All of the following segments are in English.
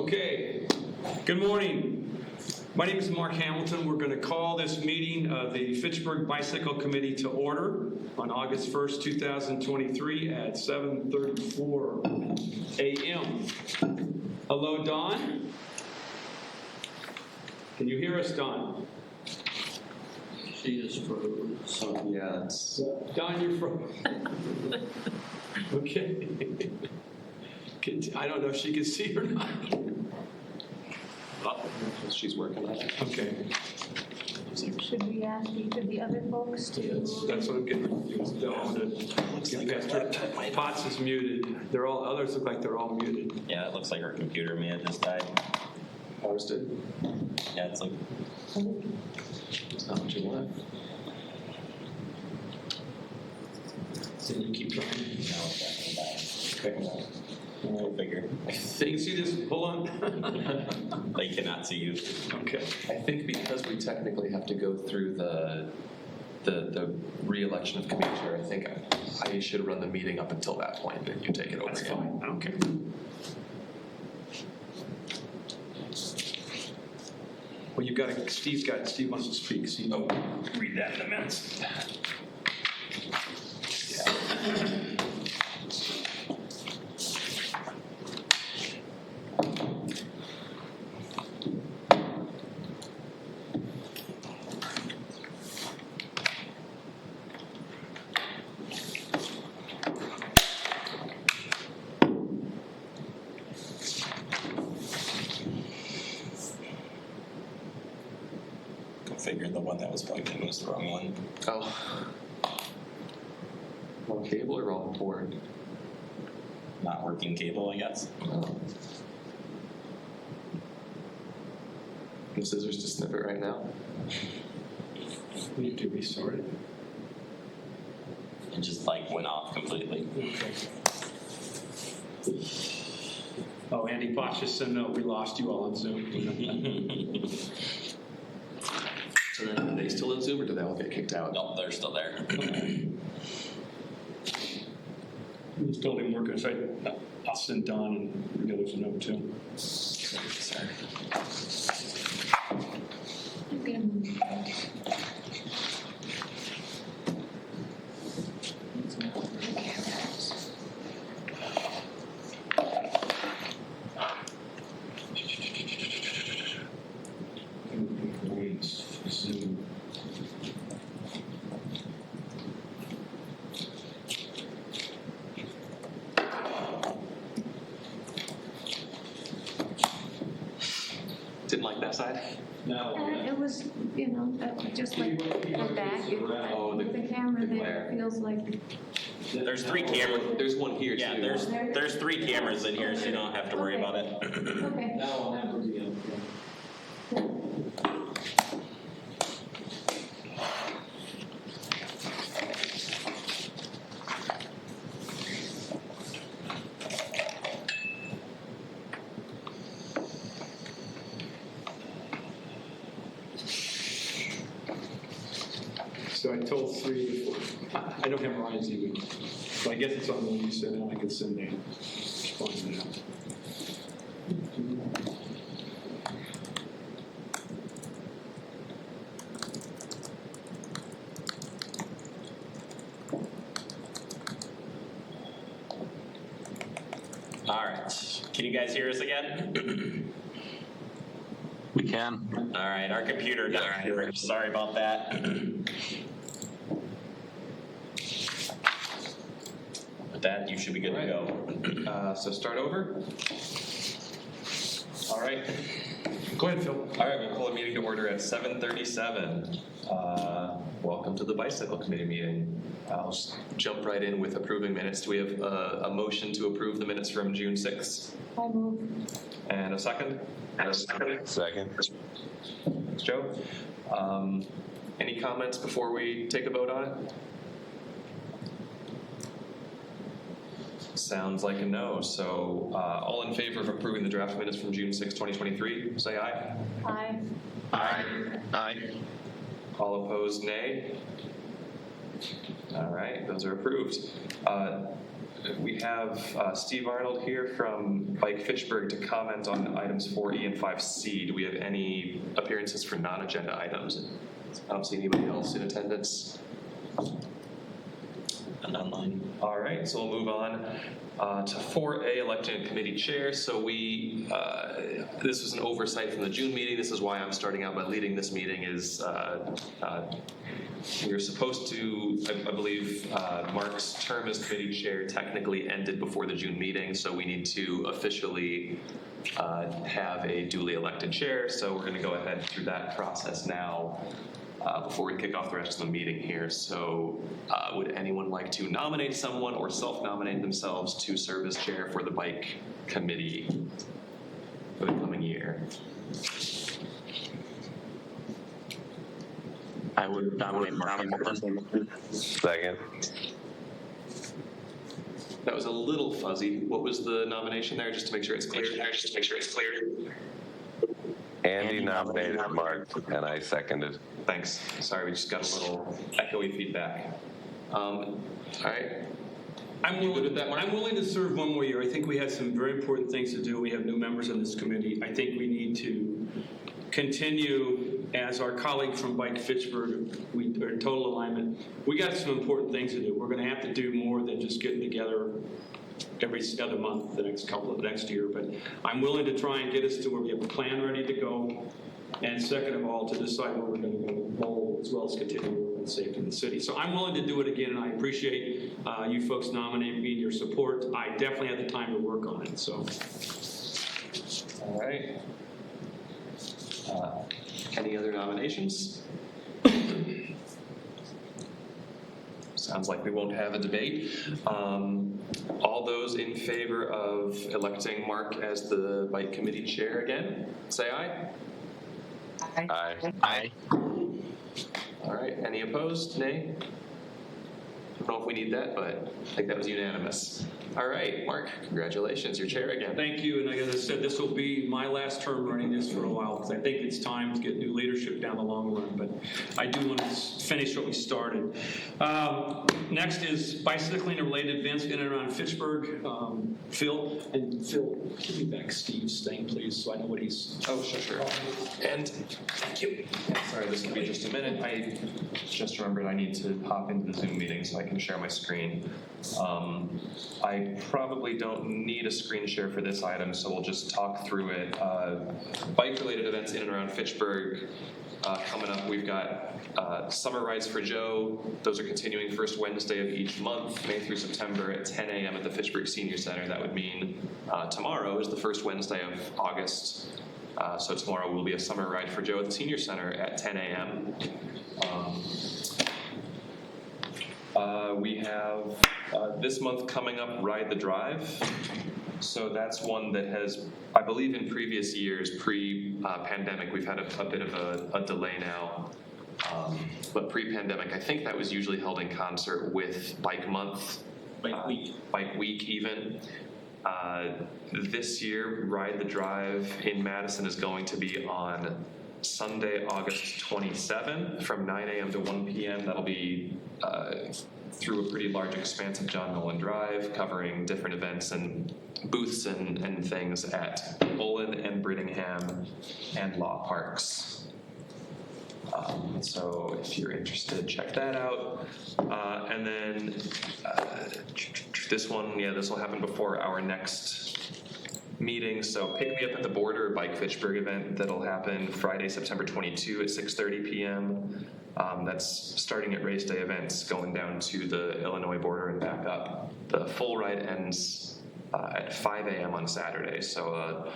Okay, good morning. My name is Mark Hamilton. We're going to call this meeting of the Fitchburg Bicycle Committee to order on August 1st, 2023 at 7:34 a.m. Hello, Dawn. Can you hear us, Dawn? She is frozen. So Yeah, it's Dawn, you're from. Okay. I don't know if she can see or not. she's working on it. Okay. Should we ask each of the other folks to? That's what I'm getting confused. Don't want to get past her. Potts is muted. They're all, others look like they're all muted. Yeah, it looks like our computer may have just died. Ours did. Yeah, it's like, It's not what you want. So you keep trying. no, it's definitely died. Okay. We'll figure. Can you see this? Hold on. They cannot see you. Okay. I think because we technically have to go through the re-election of committee chair, I think I should run the meeting up until that point, and you take it over. That's again. fine. I don't care. Well, you've got to, Steve wants to speak. Steve, read that in the minutes. I figured the one that was plugged in was the wrong one. Oh. Wrong cable or wrong board? Not working cable, I guess. Oh. The scissors to snip it right now. We need to restart it. It just like went off completely. Okay. Oh, Andy Potts just said, no, we lost you all on Zoom. So then, are they still in Zoom, or do they all get kicked out? No, they're still there. It's totally working. So I'll send Don and the others a note too. Sorry. Zoom. Didn't like that side? No. It was, just like the back. Oh, The camera the there glare. feels like. There's 3 cameras. There's one here Yeah, too. there's 3 cameras in here, so you don't have to worry about it. Okay. So I told 3 I don't have Ryan's email. So I guess it's on the one you sent out. I can send a response now. All right. Can you guys hear us again? We can. All right, our computer died. Sorry about that. With that, you should be good to go. So start over. All right. Go ahead, Phil. All right, we'll call a meeting to order at 7:37. Welcome to the Bicycle Committee meeting. I'll just jump right in with approving minutes. Do we have a motion to approve the minutes from June 6th? I move. And a second? Second. Thanks, Joe. Any comments before we take a vote on it? Sounds like a no. So all in favor of approving the draft minutes from June 6, 2023, say aye. Aye. Aye. All opposed, nay. All right, those are approved. we have Steve Arnold here from Bike Fitchburg to comment on items 4E and 5C. Do we have any appearances for non-agenda items? I don't see anybody else in attendance. And online. All right, so we'll move on to 4A, election committee chair. So this was an oversight from the June meeting. This is why I'm starting out by leading this meeting is we were supposed to, I believe, Mark's term as committee chair technically ended before the June meeting, so we need to officially have a duly elected chair. So we're going to go ahead through that process now before we kick off the rest of the meeting here. So would anyone like to nominate someone or self-nominate themselves to serve as chair for the bike committee for the coming year? I would nominate Mark Hamilton. Second. That was a little fuzzy. What was the nomination there, just to make sure it's clear? Andy nominated Mark, and I seconded. Thanks. Sorry, we just got a little echoey feedback. All right. You good with that, Mark? I'm willing to serve one more year. I think we have some very important things to do. We have new members on this committee. I think we need to continue, as our colleague from Bike Fitchburg, we are in total alignment. We got some important things to do. We're going to have to do more than just getting together every other month the next year. But I'm willing to try and get us to where we have a plan ready to go. And second of all, to decide where we're going to go, as well as continue work on safety in the city. So I'm willing to do it again, and I appreciate you folks nominating me and your support. I definitely had the time to work on it. So, all right. Any other nominations? Sounds like we won't have a debate. All those in favor of electing Mark as the bike committee chair again, say aye. Aye. Aye. All right, any opposed? Nay? I don't know if we need that, but I think that was unanimous. All right, Mark, congratulations, you're chair again. thank you. And like I said, this will be my last term running this for a while, because I think it's time to get new leadership down the long run. But I do want to finish what we started. Next is bicycling and related events in and around Fitchburg. Phil, give me back Steve's thing, please, so I know what he's. Oh, sure. And thank you. Sorry, this can be just a minute. I just remembered I need to hop into the Zoom meeting so I can share my screen. I probably don't need a screen share for this item, so we'll just talk through it. Bike-related events in and around Fitchburg. Coming up, we've got Summer Rides for Joe. Those are continuing first Wednesday of each month, May through September at 10 a.m. at the Fitchburg Senior Center. That would mean tomorrow is the first Wednesday of August. So tomorrow will be a Summer Ride for Joe at the Senior Center at 10 a.m. We have this month coming up Ride the Drive. So that's one that has, I believe in previous years, pre-pandemic, we've had a bit of a delay now. But pre-pandemic, I think that was usually held in concert with Bike Month. Bike Week even. This year, Ride the Drive in Madison is going to be on Sunday, August 27 from 9 a.m. to 1 p.m. That'll be through a pretty large expanse of John Nolan Drive, covering different events and booths and things at Olin and Brittingham and Law Parks. So if you're interested, check that out. And then this will happen before our next meeting. So Pick Me Up at the Border Bike Fitchburg event that'll happen Friday, September 22 at 6:30 p.m. That's starting at race day events, going down to the Illinois border and back up. The full ride ends at 5 a.m. on Saturday. So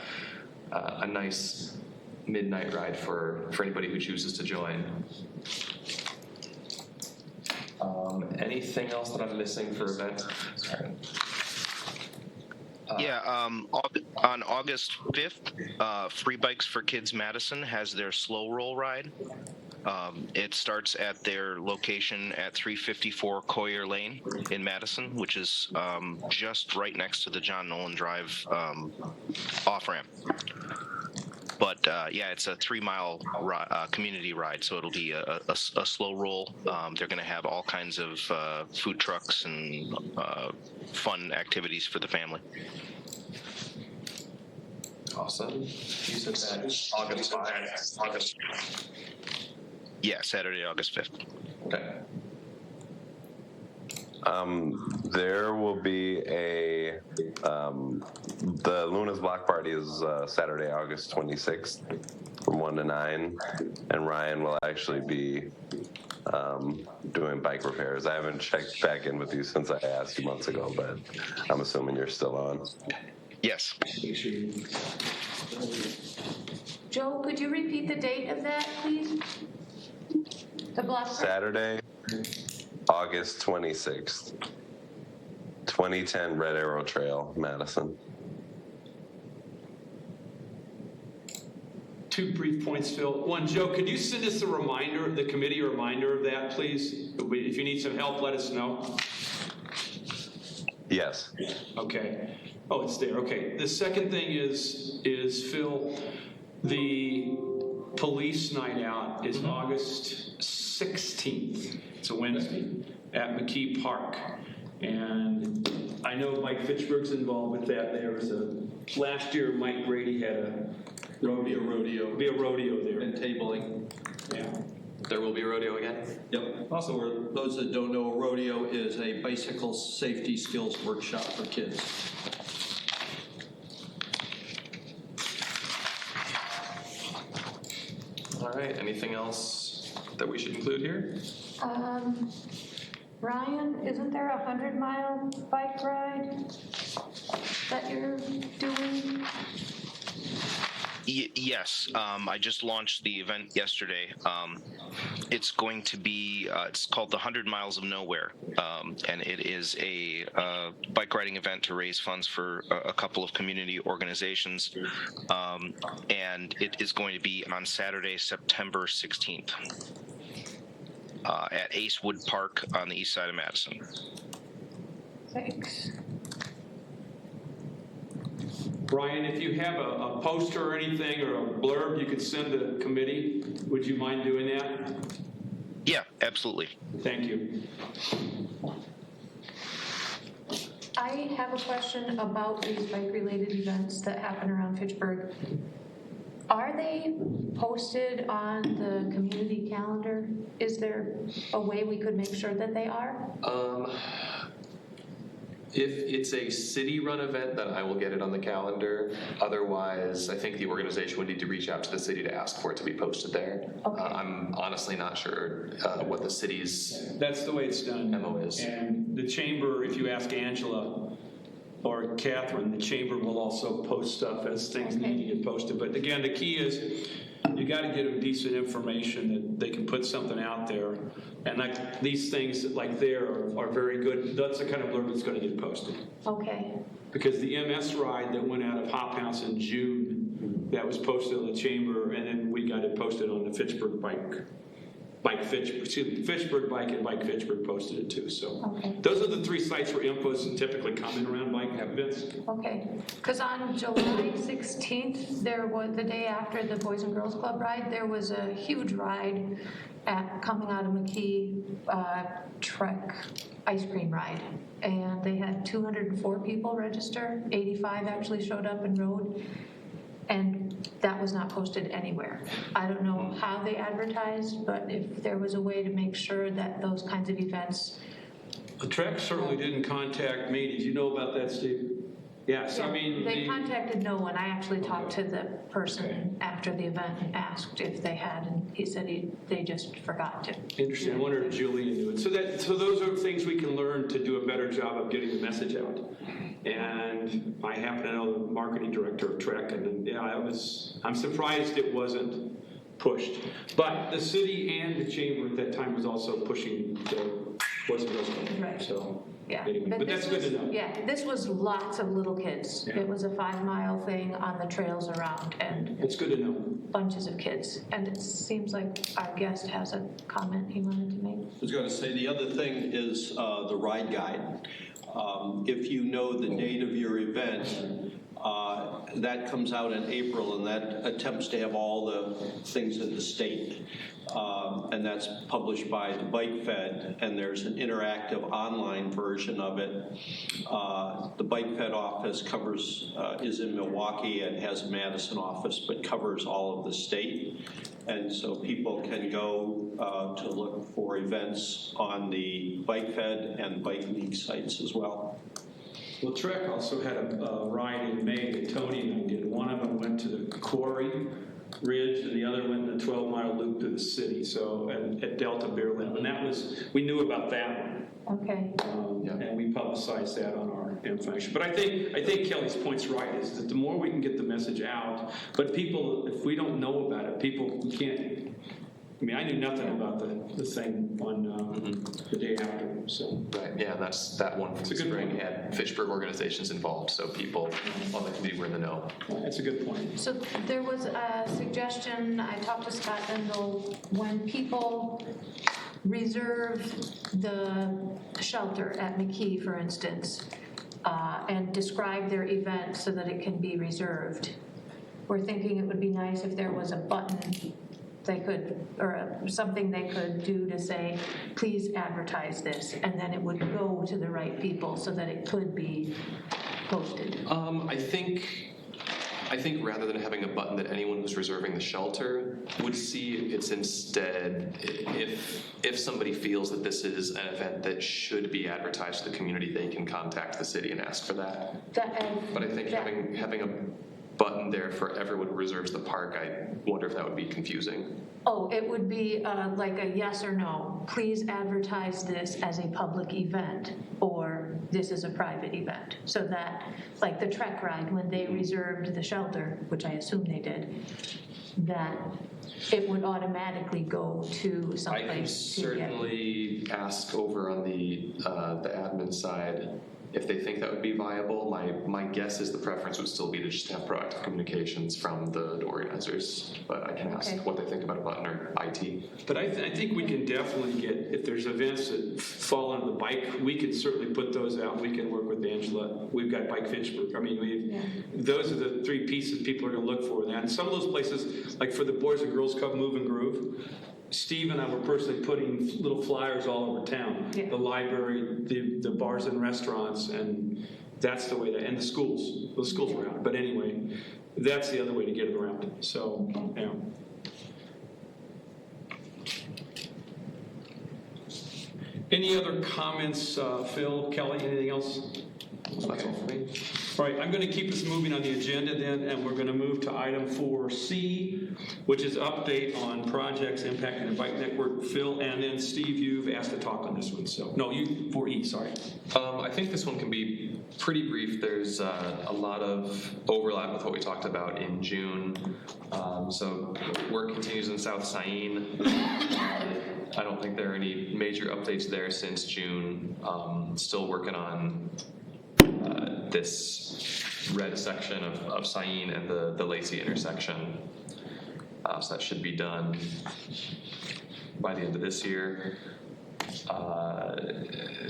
a nice midnight ride for anybody who chooses to join. Anything else that I'm missing for events? Sorry. On August 5th, Free Bikes for Kids Madison has their slow roll ride. It starts at their location at 354 Coyer Lane in Madison, which is just right next to the John Nolan Drive off-ramp. But yeah, it's a 3-mile community ride, so it'll be a slow roll. They're going to have all kinds of food trucks and fun activities for the family. Awesome. You said that August 5th. Yeah, Saturday, August 5th. Okay. There will be the Luna's Block Party is Saturday, August 26th from 1 to 9, and Ryan will actually be doing bike repairs. I haven't checked back in with you since I asked you months ago, but I'm assuming you're still on. Yes. Joe, could you repeat the date of that, please? The block party? Saturday, August 26th, 2010 Red Arrow Trail, Madison. 2 brief points, Phil. One, Joe, could you send us the committee a reminder of that, please? If you need some help, let us know. Yes. Okay. Oh, it's there. Okay. The second thing is Phil, the police night out is August 16th. It's a Wednesday at McKee Park. And I know Mike Fitchburg's involved with that. There was last year Mike Grady had Be a rodeo. be a rodeo there. And tabling. Yeah. There will be a rodeo again? Yep. Also, for those that don't know, a rodeo is a bicycle safety skills workshop for kids. All right, anything else that we should include here? Ryan, isn't there a 100-mile bike ride that you're doing? Yes, I just launched the event yesterday. It's going to be, it's called the 100 Miles of Nowhere, and it is a bike riding event to raise funds for a couple of community organizations, and it is going to be on Saturday, September 16th at Acewood Park on the east side of Madison. Thanks. Brian, if you have a poster or anything or a blurb you could send the committee, would you mind doing that? Yeah, absolutely. Thank you. I have a question about these bike-related events that happen around Fitchburg. Are they posted on the community calendar? Is there a way we could make sure that they are? If it's a city-run event, then I will get it on the calendar. Otherwise, I think the organization would need to reach out to the city to ask for it to be posted there. Okay. I'm honestly not sure what the city's That's the way it's done. MO is. And the chamber, if you ask Angela or Catherine, the chamber will also post stuff as things need to get posted. But again, the key is you got to get them decent information that they can put something out there. And like these things like there are very good. That's the kind of blurb that's going to get posted. Okay. Because the MS ride that went out of Hop House in June, that was posted on the chamber, and then we got it posted on the Fitchburg Fitchburg Bike and Bike Fitchburg posted it too. So those are the 3 sites where infos typically come in around bike events. Okay, because on July 16th, there was the day after the Boys and Girls Club ride, there was a huge ride coming out of McKee Trek ice cream ride, and they had 204 people register. 85 actually showed up and rode, and that was not posted anywhere. I don't know how they advertised, but if there was a way to make sure that those kinds of events. The Trek certainly didn't contact me. Did you know about that, Steve? Yes, I mean. They contacted no one. I actually talked to the person after the event and asked if they had, and he said they just forgot to. Interesting. I wonder if Julian knew it. So those are things we can learn to do a better job of getting the message out. And I happen to know the marketing director of Trek, and I'm surprised it wasn't pushed. But the city and the chamber at that time was also pushing the Boys and Girls Club. Right. So Yeah, anyway, but that's good to know. Yeah, this was lots of little kids. Yeah. It was a 5-mile thing on the trails around, and It's good to know. bunches of kids. And it seems like our guest has a comment he wanted to make. I was going to say, the other thing is the ride guide. If you know the date of your event, That comes out in April, and that attempts to have all the things in the state. And that's published by the Bike Fed, and there's an interactive online version of it. The Bike Fed office is in Milwaukee and has a Madison office, but covers all of the state. And so people can go to look for events on the Bike Fed and Bike League sites as well. Well, Trek also had a ride in May that Tony and I did. One of them went to the Quarry Ridge, and the other went in the 12-mile loop to the city, so at Delta Beer Lab. And we knew about that one. Okay. And we publicized that on our information. But I think Kelly's point's right, is that the more we can get the message out, but people, if we don't know about it, people can't. I mean, I knew nothing about the thing on the day after, so. Right, yeah, that one from the spring had Fitchburg organizations involved, so people on the committee were in the know. That's a good point. So there was a suggestion, I talked to Scott Bendel, when people reserve the shelter at McKee, for instance, and describe their event so that it can be reserved. We're thinking it would be nice if there was a button they could, or something they could do to say, please advertise this, and then it would go to the right people so that it could be posted. I think rather than having a button that anyone who's reserving the shelter would see, it's instead if somebody feels that this is an event that should be advertised to the community, they can contact the city and ask for that. But I think having a button there for everyone who reserves the park, I wonder if that would be confusing. Oh, it would be like a yes or no. Please advertise this as a public event, or this is a private event. So that, like the Trek ride, when they reserved the shelter, which I assume they did, that it would automatically go to someplace. I can certainly ask over on the admin side if they think that would be viable. My guess is the preference would still be to just have proactive communications from the organizers, but I can ask what they think about a button or IT. But I think we can definitely get, if there's events that fall under the bike, we can certainly put those out. We can work with Angela. We've got Bike Fitchburg. I mean, those are the three pieces people are going to look for in that. And some of those places, like for the Boys and Girls Club Move and Groove, Steve and I were personally putting little flyers all over town. Yeah. The library, the bars and restaurants, and that's the way that, and the schools were out. But anyway, that's the other way to get it around. So, yeah. Any other comments, Phil, Kelly, anything else? That's all for me. All right, I'm going to keep us moving on the agenda then, and we're going to move to item 4C, which is update on projects impacting the bike network. Phil, and then Steve, you've asked to talk on this one. So, no, you 4E, sorry. I think this one can be pretty brief. There's a lot of overlap with what we talked about in June. So work continues in South Cyene. I don't think there are any major updates there since June. Still working on this red section of Cyene and the Lacey intersection. So that should be done by the end of this year.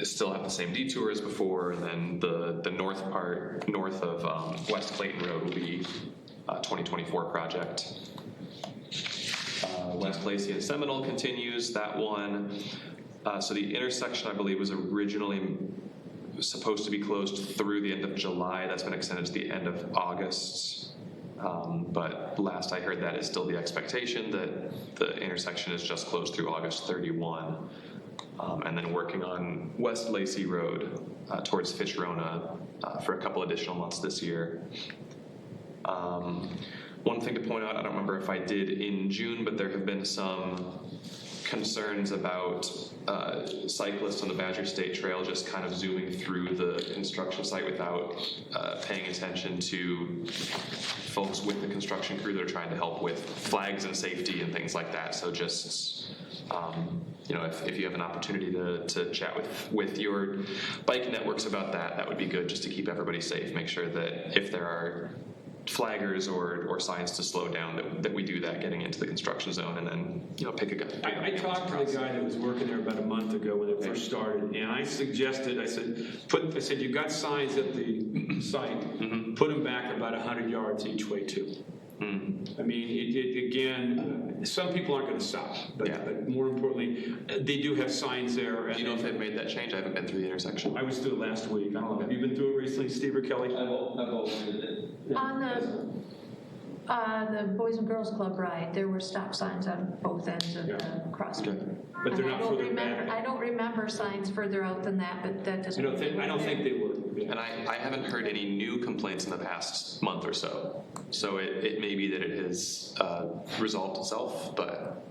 Still have the same detour as before, and then the north part, north of West Clayton Road, will be a 2024 project. West Lacey and Seminole continues, that one. So the intersection, I believe, was originally supposed to be closed through the end of July. That's been extended to the end of August. But last I heard, that is still the expectation, that the intersection is just closed through August 31. And then working on West Lacey Road towards Fitch-Rona for a couple additional months this year. One thing to point out, I don't remember if I did in June, but there have been some concerns about cyclists on the Badger State Trail just kind of zooming through the construction site without paying attention to folks with the construction crew that are trying to help with flags and safety and things like that. So just, if you have an opportunity to chat with your bike networks about that, that would be good, just to keep everybody safe. Make sure that if there are flaggers or signs to slow down that we do that getting into the construction zone, and then, pick a guy. I talked to the guy that was working there about a month ago when it first started, and I suggested, I said, you've got signs at the site, put them back about 100 yards each way too. I mean, again, some people aren't going to stop, but more importantly, they do have signs there. Do you know if they've made that change? I haven't been through the intersection. I was through it last week. I don't know. Have you been through it recently, Steve or Kelly? I've opened it. On the Boys and Girls Club ride, there were stop signs on both ends of the crosswalk. But they're not further back. I don't remember signs further out than that, but that doesn't. I don't think they were. Yeah. And I haven't heard any new complaints in the past month or so. So it may be that it has resolved itself, but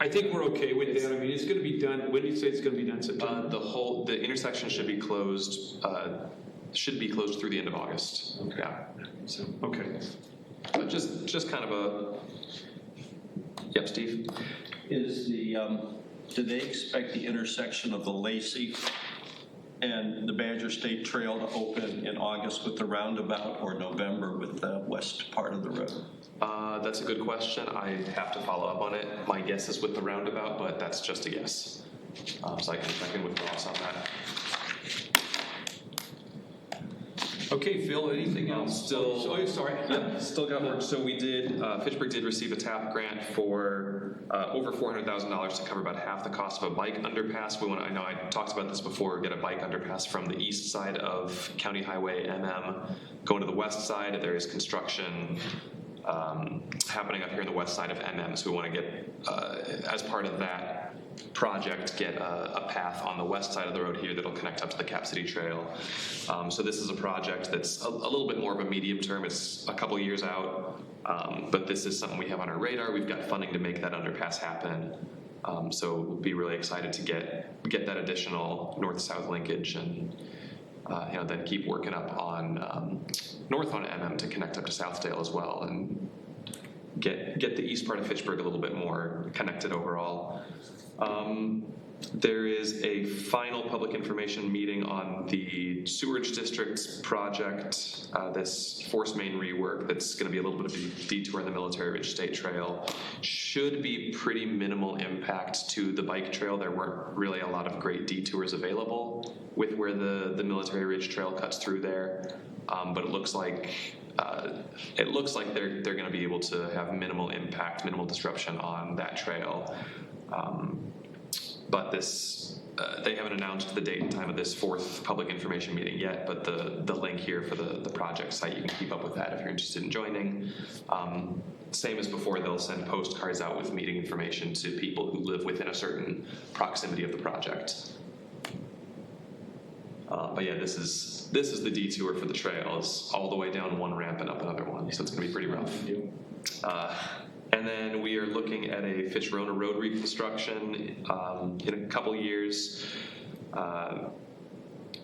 I think we're okay with that. I mean, it's going to be done. When do you say it's going to be done? September? the intersection should be closed. Through the end of August. Okay. Yeah. So, okay. But just kind of a. Yep, Steve. Is do they expect the intersection of the Lacey and the Badger State Trail to open in August with the roundabout, or November with the west part of the road? That's a good question. I have to follow up on it. My guess is with the roundabout, but that's just a guess. So I can check in with Ross on that. Okay, Phil, anything else? Sorry. Still got work. So we did, Fitchburg did receive a TAP grant for over $400,000 to cover about half the cost of a bike underpass. I know I talked about this before, get a bike underpass from the east side of County Highway MM, going to the west side. There is construction happening up here in the west side of MM, so we want to get, as part of that project, get a path on the west side of the road here that'll connect up to the Cap City Trail. So this is a project that's a little bit more of a medium term. It's a couple years out, but this is something we have on our radar. We've got funding to make that underpass happen. So we'll be really excited to get that additional north-south linkage, and then keep working up on north on MM to connect up to Southdale as well, and get the east part of Fitchburg a little bit more connected overall. There is a final public information meeting on the sewerage district's project, this force main rework that's going to be a little bit of a detour in the Military Ridge State Trail. Should be pretty minimal impact to the bike trail. There weren't really a lot of great detours available with where the Military Ridge Trail cuts through there, but it looks like they're going to be able to have minimal impact, minimal disruption on that trail. But they haven't announced the date and time of this fourth public information meeting yet, but the link here for the project site, you can keep up with that if you're interested in joining. Same as before, they'll send postcards out with meeting information to people who live within a certain proximity of the project. But yeah, this is the detour for the trail. It's all the way down one ramp and up another one, so it's going to be pretty rough. And then we are looking at a Fitch-Rona road reconstruction in a couple years.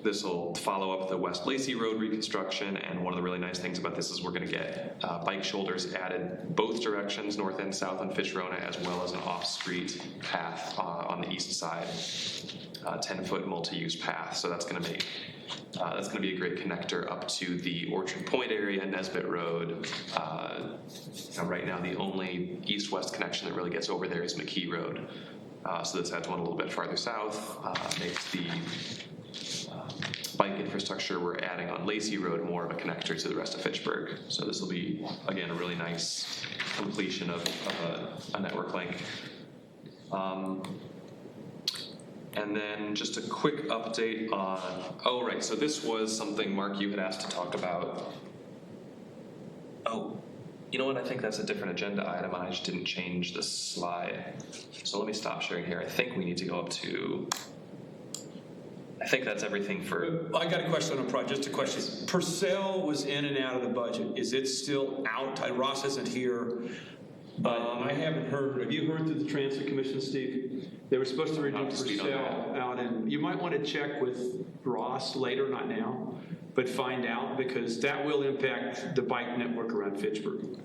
This will follow up the West Lacey Road reconstruction, and one of the really nice things about this is we're going to get bike shoulders added both directions, north and south on Fitch-Rona, as well as an off-street path on the east side, 10-foot multi-use path. So that's going to be a great connector up to the Orchard Point area, Nesbitt Road. Right now, the only east-west connection that really gets over there is McKee Road. So this adds one a little bit farther south, makes the bike infrastructure we're adding on Lacey Road more of a connector to the rest of Fitchburg. So this will be, again, a really nice completion of a network link. And then just a quick update on, so this was something, Mark, you had asked to talk about. Oh, you know what, I think that's a different agenda item, and I just didn't change the slide. So let me stop sharing here. I think we need to go up to, I think that's everything for. I got a question on a project, just a question. Purcell was in and out of the budget. Is it still out? Ross isn't here. I haven't heard. Have you heard through the Transit Commission, Steve? They were supposed to reduce Purcell out, and you might want to check with Ross later, not now, but find out, because that will impact the bike network around Fitchburg.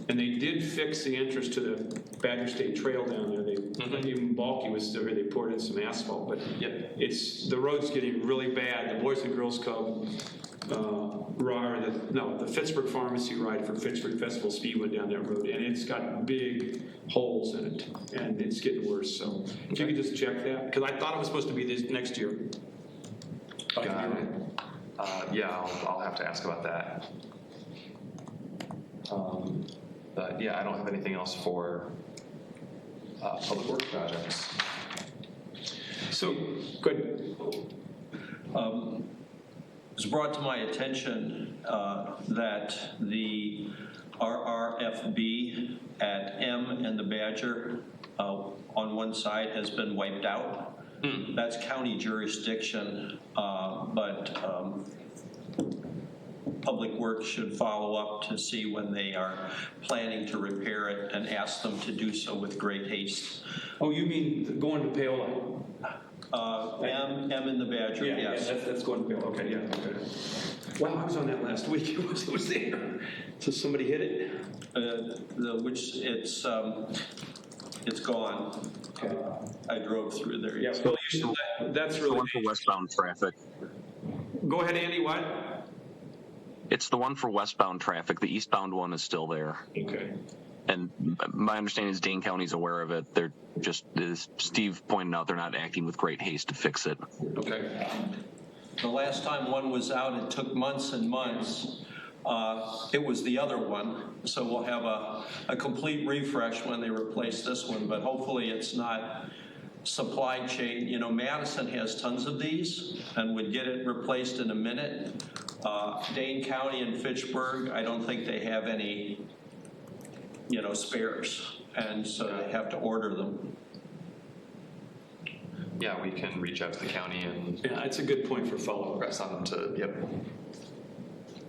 And they did fix the entrance to the Badger State Trail down there. They, even Balky was still here, they poured in some asphalt, but the road's getting really bad. The Boys and Girls Club, the Fitchburg Pharmacy ride for Fitchburg Festival Speed went down that road, and it's got big holes in it, and it's getting worse. So if you could just check that, because I thought it was supposed to be this next year. Got it. Yeah, I'll have to ask about that. But yeah, I don't have anything else for public works projects. So, good. It was brought to my attention that the RRFB at M and the Badger on one side has been wiped out. That's county jurisdiction, but Public Works should follow up to see when they are planning to repair it and ask them to do so with great haste. Oh, you mean going to Paola? M and the Badger, yes. Yeah, that's going to Paola. Okay, yeah. Okay. Wow, I was on that last week. It was there. So somebody hit it? It's gone. Okay. I drove through there. Yeah, well, you should that's really the one for westbound traffic. Go ahead, Andy. What? It's the one for westbound traffic. The eastbound one is still there. Okay. And my understanding is Dane County's aware of it. They're just, as Steve pointed out, they're not acting with great haste to fix it. Okay. The last time one was out, it took months and months. It was the other one, so we'll have a complete refresh when they replace this one, but hopefully it's not supply chain. You know, Madison has tons of these and would get it replaced in a minute. Dane County and Fitchburg, I don't think they have any, spares, and so they have to order them. Yeah, we can reach out to the county and Yeah, it's a good point for follow-up. press on them to,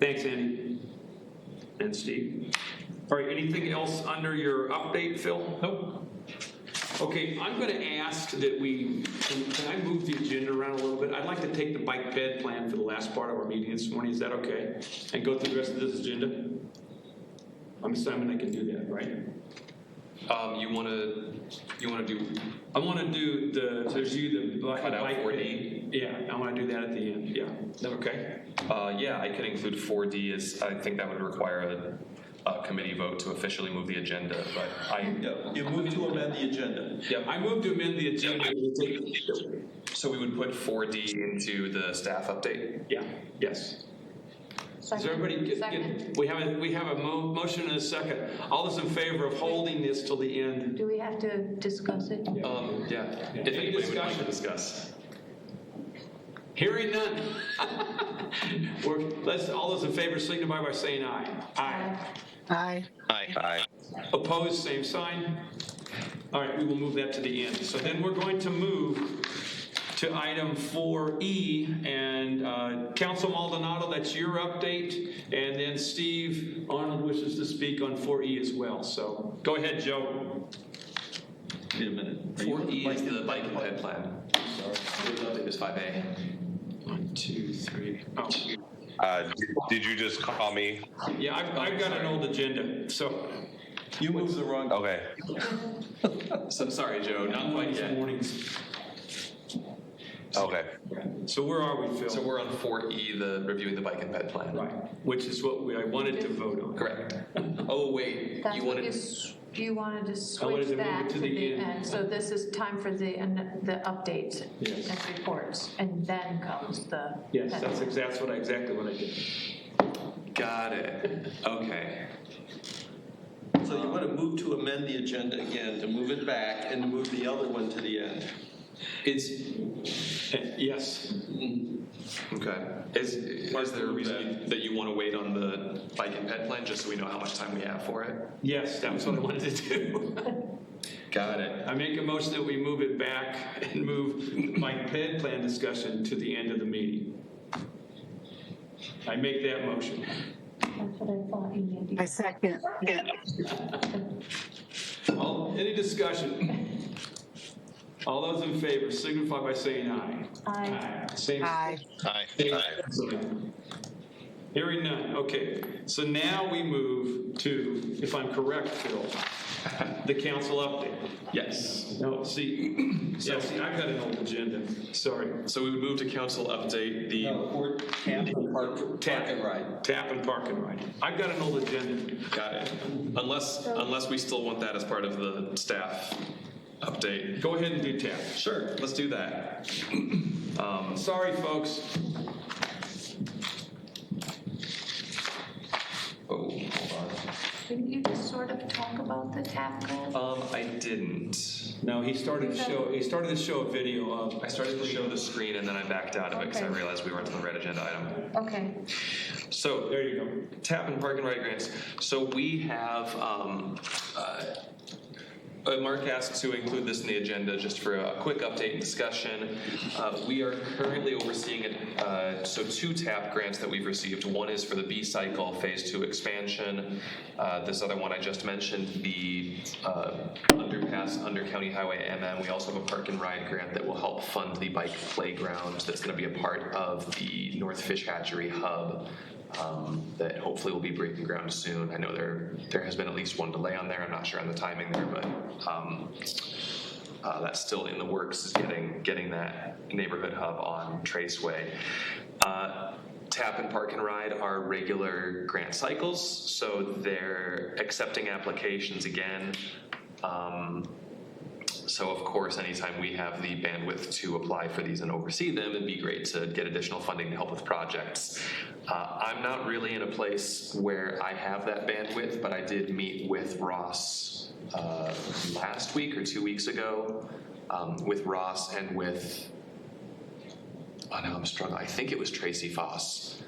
Thanks, Andy. And Steve. All right, anything else under your update, Phil? Nope. Okay, I'm going to ask that can I move the agenda around a little bit? I'd like to take the bike bed plan for the last part of our meeting this morning. Is that okay? And go through the rest of this agenda? I'm assuming I can do that, right? you want to do I want to do the cut out bike 4D? Yeah, I want to do that at the end. Yeah. Is that okay? Yeah, I could include 4D as I think that would require a committee vote to officially move the agenda, but You move to amend the agenda. Yeah, I move to amend the agenda. so we would put 4D into the staff update. Yeah, yes. Does Second. everybody Second. we have a motion and a second. All those in favor of holding this till the end? Do we have to discuss it? Yeah. If Any anybody would like to discussion? discuss. Hearing none. All those in favor signify by saying aye. Aye. Aye. Aye. Opposed, same sign. All right, we will move that to the end. So then we're going to move to item 4E, and Council Maldonado, that's your update, and then Steve Arnold wishes to speak on 4E as well. So go ahead, Joe. Wait a minute. 4E is the bike and ped plan. The update is 5A. 1, 2, 3. Oh, Did you just call me? yeah, I've got an old agenda, so. You moved the wrong. Okay. So sorry, Joe, not quite Mornings, yet. mornings. Okay. So where are we, Phil? So we're on 4E, the reviewing the bike and ped plan. Right, which is what I wanted to vote on. Correct. Oh, wait, That's you what wanted, you wanted to wanted switch to move that it to the end. So this is time for the updates Yes. and reports, and then comes the. Yes, that's exactly what I did. got it, okay. So you want to move to amend the agenda again, to move it back and to move the other one to the end. Yes. Okay. Is there a reason that you want to wait on the bike and ped plan, just so we know how much time we have for it? Yes, that was what I wanted to do. Got it. I make a motion that we move it back and move my ped plan discussion to the end of the meeting. I make that motion. That's what I thought you needed. I second. Yeah. Any discussion? All those in favor signify by saying aye. Aye. Same. Aye. Aye. Same sign. Hearing none, okay. So now we move to, if I'm correct, Phil, the council update. Yes. No, see, I've got an old agenda, sorry. So we would move to council update the. Or Tap and Ride. Tap and park and ride. I've got an old agenda. Got it. Unless we still want that as part of the staff update. Go ahead and do tap. Sure, let's do that. Sorry, folks. Oh, hold on. Didn't you just sort of talk about the tap grant? I didn't. No, he started to show a video of. I started to show the screen and then I backed out of it because I Okay. realized we weren't on the red agenda item. Okay. So There you go. tap and park and ride grants. So we have, Mark asked to include this in the agenda just for a quick update and discussion. We are currently overseeing so 2 TAP grants that we've received. One is for the B-Cycle Phase 2 expansion. This other one I just mentioned, the underpass under County Highway MM. We also have a park and ride grant that will help fund the bike playground that's going to be a part of the North Fish Hatchery Hub. That hopefully will be breaking ground soon. I know there has been at least one delay on there. I'm not sure on the timing there, but that's still in the works, is getting that neighborhood hub on Traceway. Tap and Park and Ride are regular grant cycles, so they're accepting applications again. So of course, anytime we have the bandwidth to apply for these and oversee them, it'd be great to get additional funding to help with projects. I'm not really in a place where I have that bandwidth, but I did meet with Ross last week or 2 weeks ago, with Ross and with, oh no, I'm struggling. I think it was Tracy Foss.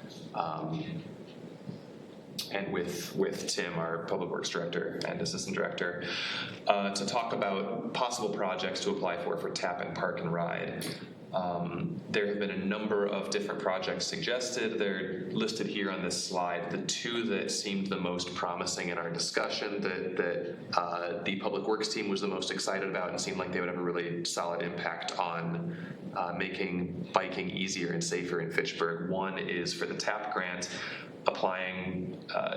And with Tim, our Public Works Director and Assistant Director, to talk about possible projects to apply for Tap and Park and Ride. There have been a number of different projects suggested. They're listed here on this slide. The 2 that seemed the most promising in our discussion that the Public Works team was the most excited about and seemed like they would have a really solid impact on making biking easier and safer in Fitchburg. One is for the TAP grant, applying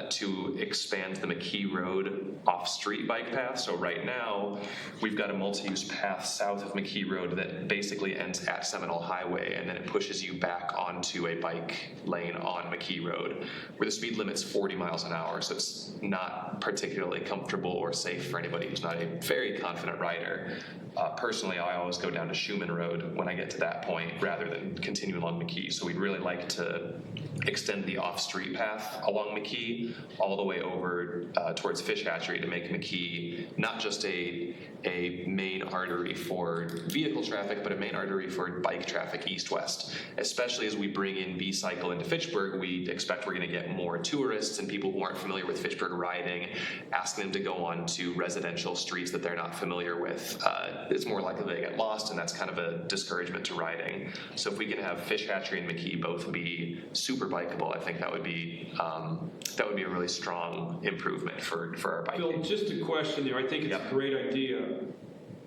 to expand the McKee Road off-street bike path. So right now, we've got a multi-use path south of McKee Road that basically ends at Seminole Highway, and then it pushes you back onto a bike lane on McKee Road, where the speed limit's 40 miles an hour, so it's not particularly comfortable or safe for anybody who's not a very confident rider. Personally, I always go down to Schumann Road when I get to that point rather than continue along McKee. So we'd really like to extend the off-street path along McKee all the way over towards Fish Hatchery to make McKee not just a main artery for vehicle traffic, but a main artery for bike traffic east-west. Especially as we bring in B-Cycle into Fitchburg, we expect we're going to get more tourists and people who aren't familiar with Fitchburg riding, asking them to go on to residential streets that they're not familiar with. It's more likely they get lost, and that's kind of a discouragement to riding. So if we can have Fish Hatchery and McKee both be super bikeable, I think that would be a really strong improvement for our biking. Phil, just a question there. I think it's a great idea.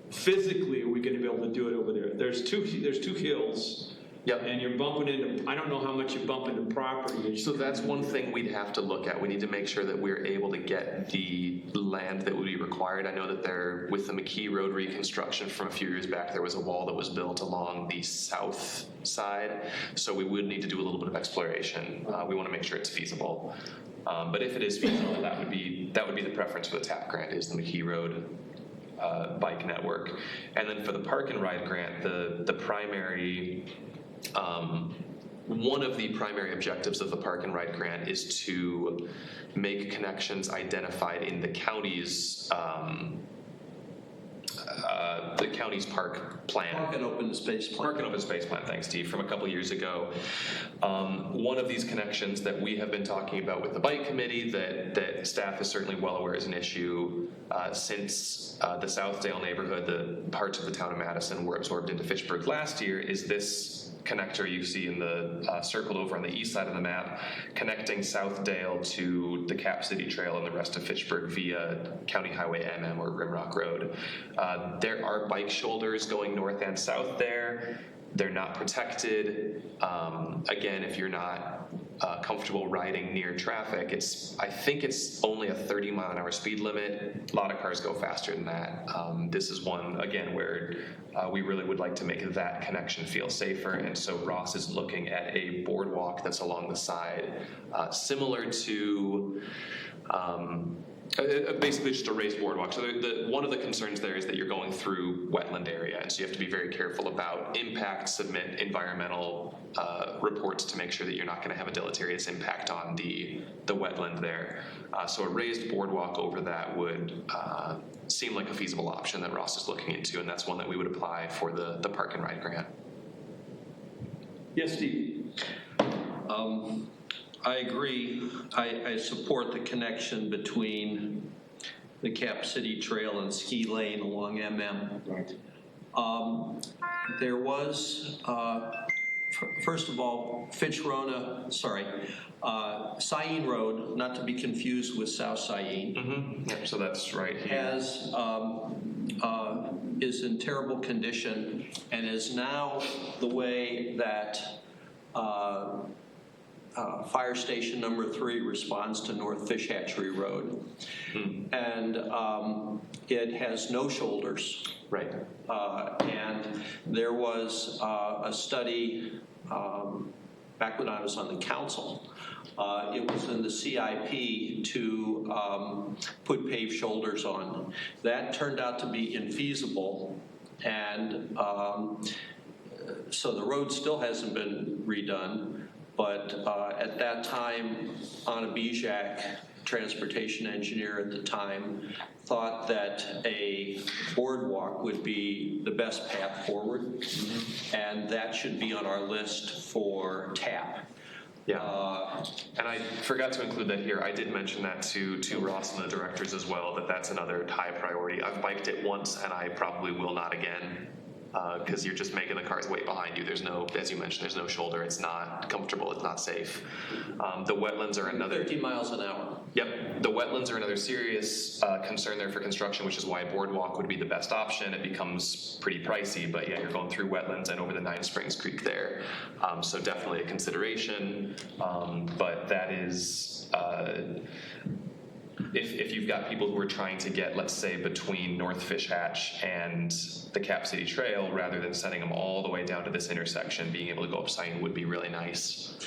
Physically, are we going to be able to do it over there? There's two hills. Yep. And you're bumping into, I don't know how much you bump into property. So that's one thing we'd have to look at. We need to make sure that we're able to get the land that would be required. I know that there, with the McKee Road reconstruction from a few years back, there was a wall that was built along the south side. So we would need to do a little bit of exploration. We want to make sure it's feasible. But if it is feasible, that would be the preference for the TAP grant, is the McKee Road bike network. And then for the Park and Ride grant, the primary one of the primary objectives of the Park and Ride grant is to make connections identified in the county's park plan. Park and Open Space Plan. Park and Open Space Plan, thanks, Steve, from a couple years ago. One of these connections that we have been talking about with the bike committee that staff is certainly well aware is an issue since the Southdale neighborhood, the parts of the town of Madison were absorbed into Fitchburg last year, is this connector you see in the circled over on the east side of the map, connecting Southdale to the Cap City Trail and the rest of Fitchburg via County Highway MM or Rimrock Road. There are bike shoulders going north and south there. they're not protected. Again, if you're not comfortable riding near traffic, I think it's only a 30-mile-an-hour speed limit. A lot of cars go faster than that. This is one, again, where we really would like to make that connection feel safer, and so Ross is looking at a boardwalk that's along the side, similar to basically just a raised boardwalk. So one of the concerns there is that you're going through wetland area, and so you have to be very careful about impact, submit environmental reports to make sure that you're not going to have a deleterious impact on the wetland there. So a raised boardwalk over that would seem like a feasible option that Ross is looking into, and that's one that we would apply for the Park and Ride grant. Yes, Steve? I agree. I support the connection between the Cap City Trail and Ski Lane along MM. Right. There was, first of all, Syene Road, not to be confused with South Syene, Mm-hmm. Yep, so that's right here. is in terrible condition and is now the way that Fire Station number 3 responds to North Fish Hatchery Road. And it has no shoulders. Right. And there was a study back when I was on the council. It was in the CIP to put paved shoulders on. That turned out to be infeasible, and so the road still hasn't been redone. But at that time, Anna Bijak, transportation engineer at the time, thought that a boardwalk would be the best path forward, and that should be on our list for TAP. Yeah, and I forgot to include that here. I did mention that to Ross and the directors as well, that's another high priority. I've biked it once, and I probably will not again, because you're just making the cars wait behind you. There's no, as you mentioned, there's no shoulder. It's not comfortable. It's not safe. The wetlands are another 50 miles an hour. Yep, the wetlands are another serious concern there for construction, which is why a boardwalk would be the best option. It becomes pretty pricey, but yeah, you're going through wetlands and over the Nine Springs Creek there. So definitely a consideration, but that is, if you've got people who are trying to get, let's say, between North Fish Hatch and the Cap City Trail, rather than sending them all the way down to this intersection, being able to go up Syene would be really nice.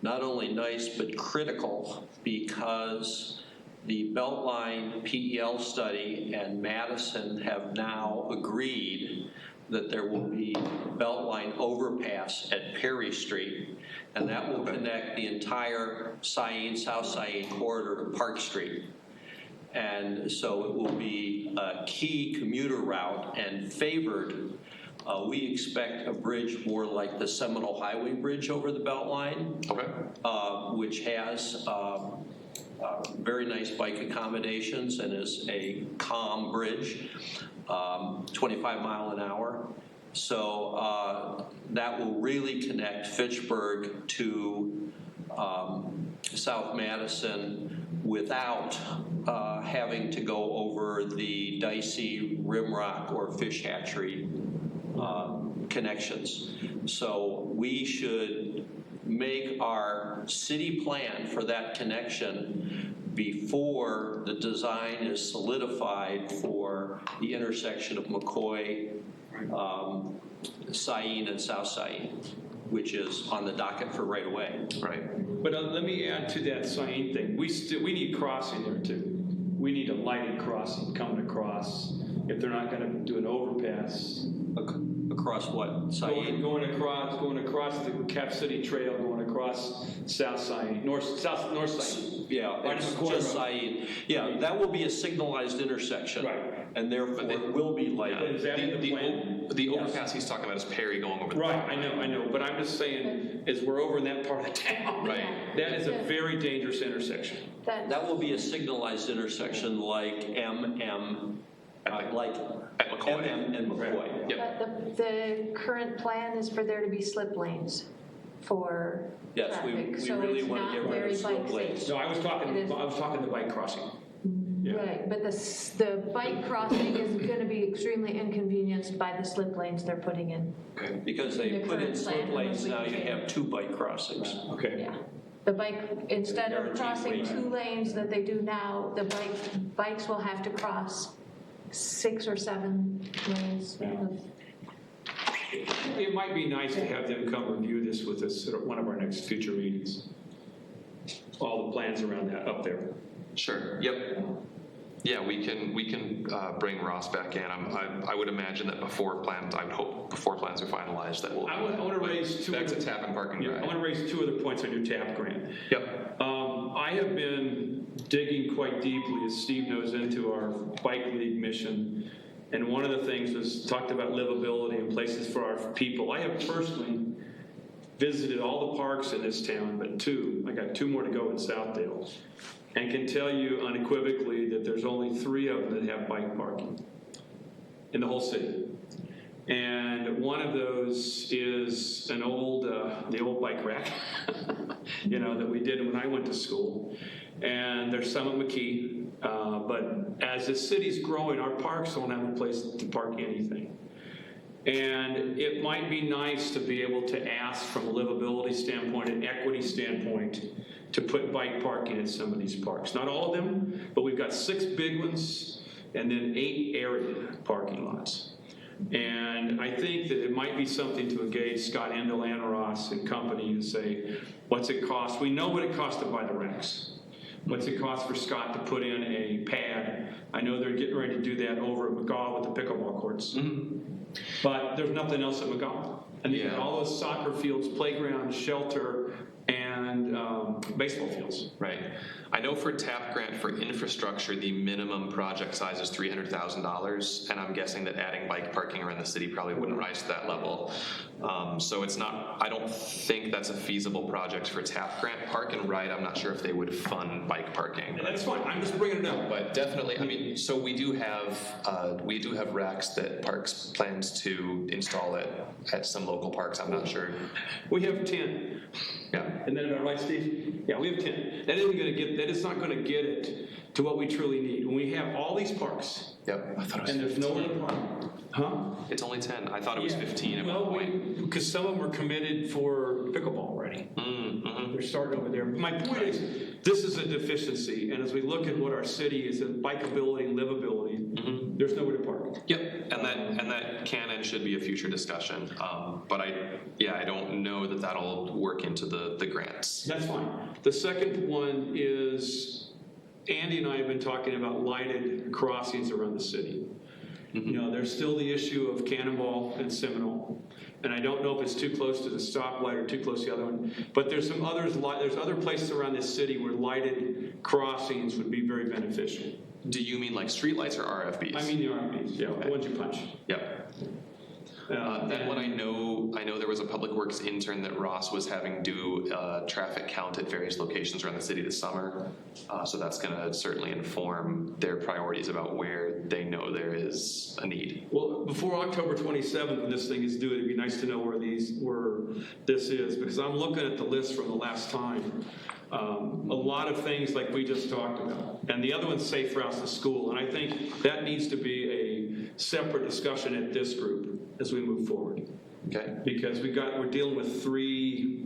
Not only nice, but critical, because the Beltline PEL study and Madison have now agreed that there will be Beltline overpass at Perry Street, and that will connect the entire Syene, South Syene corridor to Park Street. And so it will be a key commuter route and favored. We expect a bridge more like the Seminole Highway Bridge over the Beltline, Okay. which has very nice bike accommodations and is a calm bridge, 25 mile an hour. So that will really connect Fitchburg to South Madison without having to go over the dicey Rimrock or Fish Hatchery connections. So we should make our city plan for that connection before the design is solidified for the intersection of McCoy, Syene, and South Syene, which is on the docket for right away. Right. But let me add to that Syene thing. We need crossing there too. We need a lighted crossing coming across. If they're not going to do an overpass, Across what? Syene? going across the Cap City Trail, going across South Syene, North Syene. Yeah, Right it's in the corner just of- Syene. Yeah, that will be a signalized intersection. Right. And therefore will be But lighted. is that in the plan? The overpass he's talking about is Perry going over the Right, top. I know, but I'm just saying, as we're over in that part of town, Right. that is a very dangerous intersection. That will be a signalized intersection like MM, like At McCoy. MM and McCoy. Yep. But the current plan is for there to be slip lanes for Yes, we traffic, so really it's want to not get rid very of slope bike lanes. safe. No, I was It is- talking the bike crossing. Right, but the bike crossing is gonna be extremely inconvenienced by the slip lanes they're putting in. Okay, Because they The put in current slip plan, lanes, unless we now you change. have 2 bike crossings. okay. Yeah, the bike, instead of Guaranteed crossing weight. 2 lanes that they do now, the bikes will have to cross 6 or 7 lanes. It might be nice to have them come review this with us at one of our next future meetings. All the plans around that up there. Sure, yep. Yeah, we can bring Ross back in. I would imagine that before plans are finalized, that we'll. I want to raise two. Back to tap and parking. Yeah, I want to raise 2 other points on your TAP grant. Yep. I have been digging quite deeply, as Steve knows, into our bike league mission. And one of the things was talked about livability and places for our people. I have personally visited all the parks in this town, but 2. I got 2 more to go in Southdale. And can tell you unequivocally that there's only 3 of them that have bike parking in the whole city. And one of those is an old, the old bike rack, that we did when I went to school. And there's some at McKee, but as the city's growing, our parks don't have a place to park anything. And it might be nice to be able to ask from a livability standpoint, an equity standpoint, to put bike parking at some of these parks. Not all of them, but we've got 6 big ones and then 8 area parking lots. And I think that it might be something to engage Scott Endel and Ross and company to say, what's it cost? We know what it costs to buy the racks. What's it cost for Scott to put in a pad? I know they're getting ready to do that over at McGaw with the pickleball courts. Mm-hmm. But there's nothing else at McGaw. And you got all those soccer fields, playgrounds, shelter, and baseball fields. Right. I know for TAP grant for infrastructure, the minimum project size is $300,000, and I'm guessing that adding bike parking around the city probably wouldn't rise to that level. So it's not, I don't think that's a feasible project for TAP grant. Park and Ride, I'm not sure if they would fund bike parking. That's fine, I'm just bringing it up. But definitely, I mean, so we do have racks that Parks plans to install at some local parks, I'm not sure. We have 10. Yeah. Isn't that about right, Steve? Yeah, we have 10. That is not going to get it to what we truly need. When we have all these parks, Yep. I thought it was and there's 15. nowhere to park. Huh? It's only 10. I thought it was 15 at one point. Because some of them are committed for pickleball already. Mm-hmm. They're starting over there. My point is, this is a deficiency, and as we look at what our city is, in bikeability and livability, there's nowhere to park. Yep, and that can and should be a future discussion. But I don't know that that'll work into the grants. That's fine. The second one is, Andy and I have been talking about lighted crossings around the city. There's still the issue of Cannonball and Seminole. And I don't know if it's too close to the stoplight or too close to the other one. But there's some others, there's other places around this city where lighted crossings would be very beneficial. Do you mean like streetlights or RFBs? I mean the RFBs, yeah, the ones you punch. Yep. Then when I know there was a public works intern that Ross was having do traffic count at various locations around the city this summer. So that's going to certainly inform their priorities about where they know there is a need. Well, before October 27th, when this thing is due, it'd be nice to know where this is, because I'm looking at the list from the last time. A lot of things like we just talked about. And the other one's safe routes to school. And I think that needs to be a separate discussion at this group as we move forward. Okay. Because we're dealing with three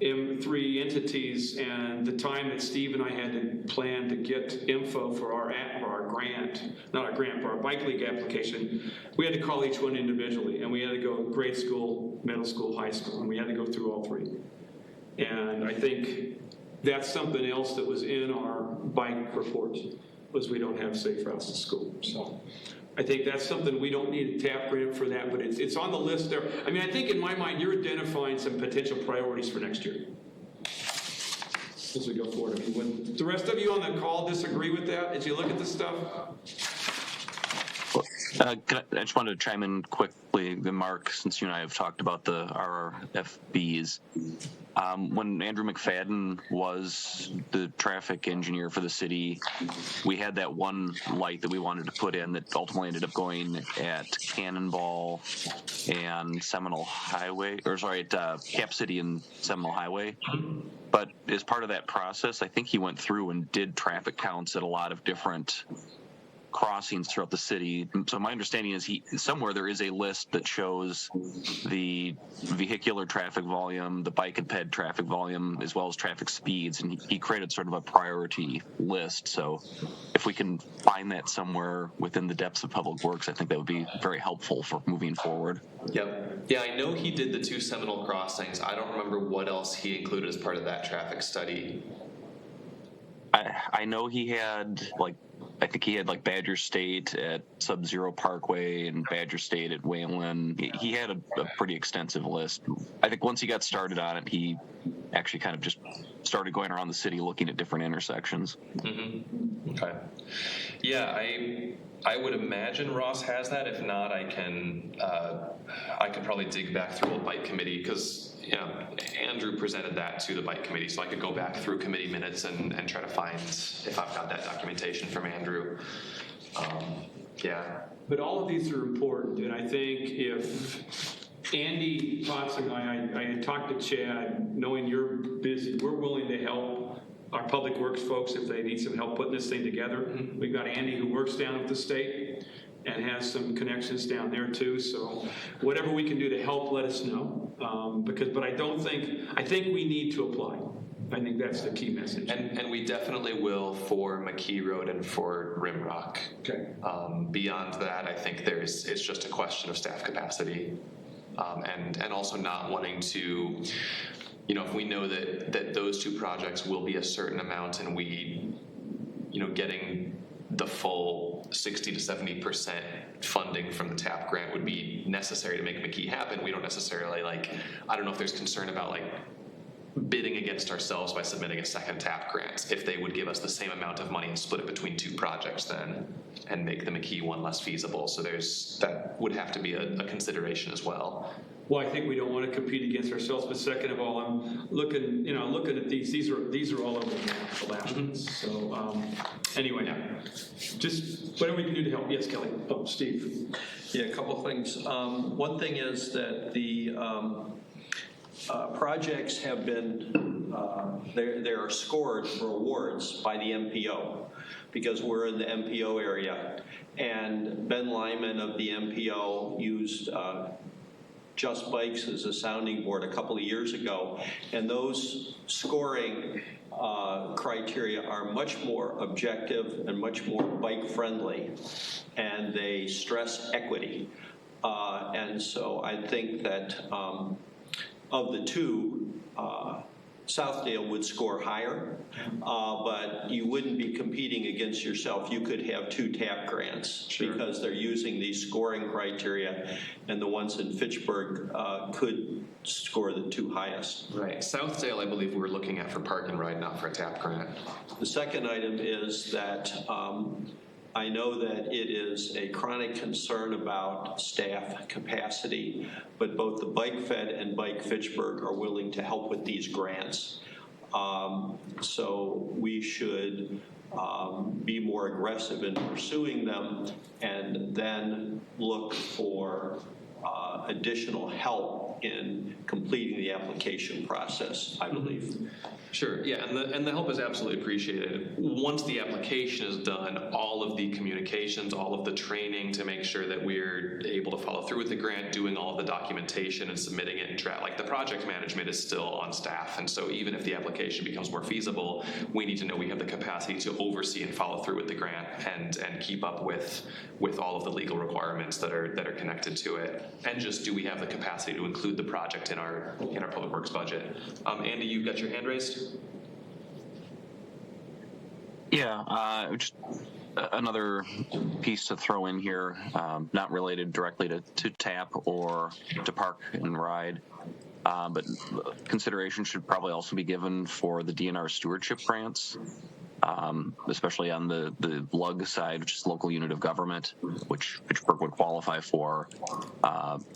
entities, and the time that Steve and I had to plan to get info for our grant, not our grant, for our bike league application, we had to call each one individually, and we had to go grade school, middle school, high school, and we had to go through all 3. And I think that's something else that was in our bike report, was we don't have safe routes to school. So I think that's something we don't need a TAP grant for that, but it's on the list there. I mean, I think in my mind, you're identifying some potential priorities for next year as we go forward. I mean, when the rest of you on the call disagree with that as you look at this stuff? I just wanted to chime in quickly, Mark, since you and I have talked about the RRFBs. When Andrew McFadden was the traffic engineer for the city, we had that one light that we wanted to put in that ultimately ended up going at Cannonball and Seminole Highway, at Cap City and Seminole Highway. But as part of that process, I think he went through and did traffic counts at a lot of different crossings throughout the city. So my understanding is somewhere there is a list that shows the vehicular traffic volume, the bike and ped traffic volume, as well as traffic speeds, and he created sort of a priority list. So if we can find that somewhere within the depths of Public Works, I think that would be very helpful for moving forward. Yep. Yeah, I know he did the 2 Seminole crossings. I don't remember what else he included as part of that traffic study. I know he had I think he had Badger State at Sub-Zero Parkway and Badger State at Wayland. He had a pretty extensive list. I think once he got started on it, he actually kind of just started going around the city looking at different intersections. Mm-hmm. Okay. Yeah, I would imagine Ross has that. If not, I could probably dig back through old bike committee, because Andrew presented that to the bike committee, so I could go back through committee minutes and try to find if I've got that documentation from Andrew. Yeah. But all of these are important, and I think if Andy Potts and I had talked to Chad, knowing you're busy, we're willing to help our public works folks if they need some help putting this thing together. Mm-hmm. We've got Andy who works down at the state and has some connections down there too. So whatever we can do to help, let us know. But I think we need to apply. I think that's the key message. And we definitely will for McKee Road and for Rimrock. Okay. Beyond that, I think it's just a question of staff capacity, and also not wanting to, if we know that those 2 projects will be a certain amount, and we, getting the full 60 to 70% funding from the TAP grant would be necessary to make McKee happen. We don't necessarily I don't know if there's concern about bidding against ourselves by submitting a second TAP grant, if they would give us the same amount of money and split it between 2 projects then and make the McKee one less feasible. So that would have to be a consideration as well. Well, I think we don't want to compete against ourselves, but second of all, I'm looking at these. These are all over the map, the last ones. So anyway, just whatever we can do to help. Yes, Kelly. Oh, Steve. Yeah, a couple of things. One thing is that the projects have been, they are scored for awards by the MPO, because we're in the MPO area. And Ben Lyman of the MPO used Just Bikes as a sounding board a couple of years ago, and those scoring criteria are much more objective and much more bike friendly, and they stress equity. And so I think that of the 2, Southdale would score higher, but you wouldn't be competing against yourself. You could have 2 TAP grants. Sure. Because they're using these scoring criteria, and the ones in Fitchburg could score the 2 highest. Right. Southdale, I believe we were looking at for park and ride, not for a TAP grant. The second item is that I know that it is a chronic concern about staff capacity, but both the Bike Fed and Bike Fitchburg are willing to help with these grants. So we should be more aggressive in pursuing them, and then look for additional help in completing the application process, I believe. Sure, yeah, and the help is absolutely appreciated. Once the application is done, all of the communications, all of the training to make sure that we're able to follow through with the grant, doing all of the documentation and submitting it, and the project management is still on staff. And so even if the application becomes more feasible, we need to know we have the capacity to oversee and follow through with the grant and keep up with all of the legal requirements that are connected to it. And just, do we have the capacity to include the project in our public works budget? Andy, you've got your hand raised. Yeah, just another piece to throw in here, not related directly to TAP or to Park and Ride, but consideration should probably also be given for the DNR stewardship grants. especially on the LUG side, which is local unit of government, which Fitchburg would qualify for.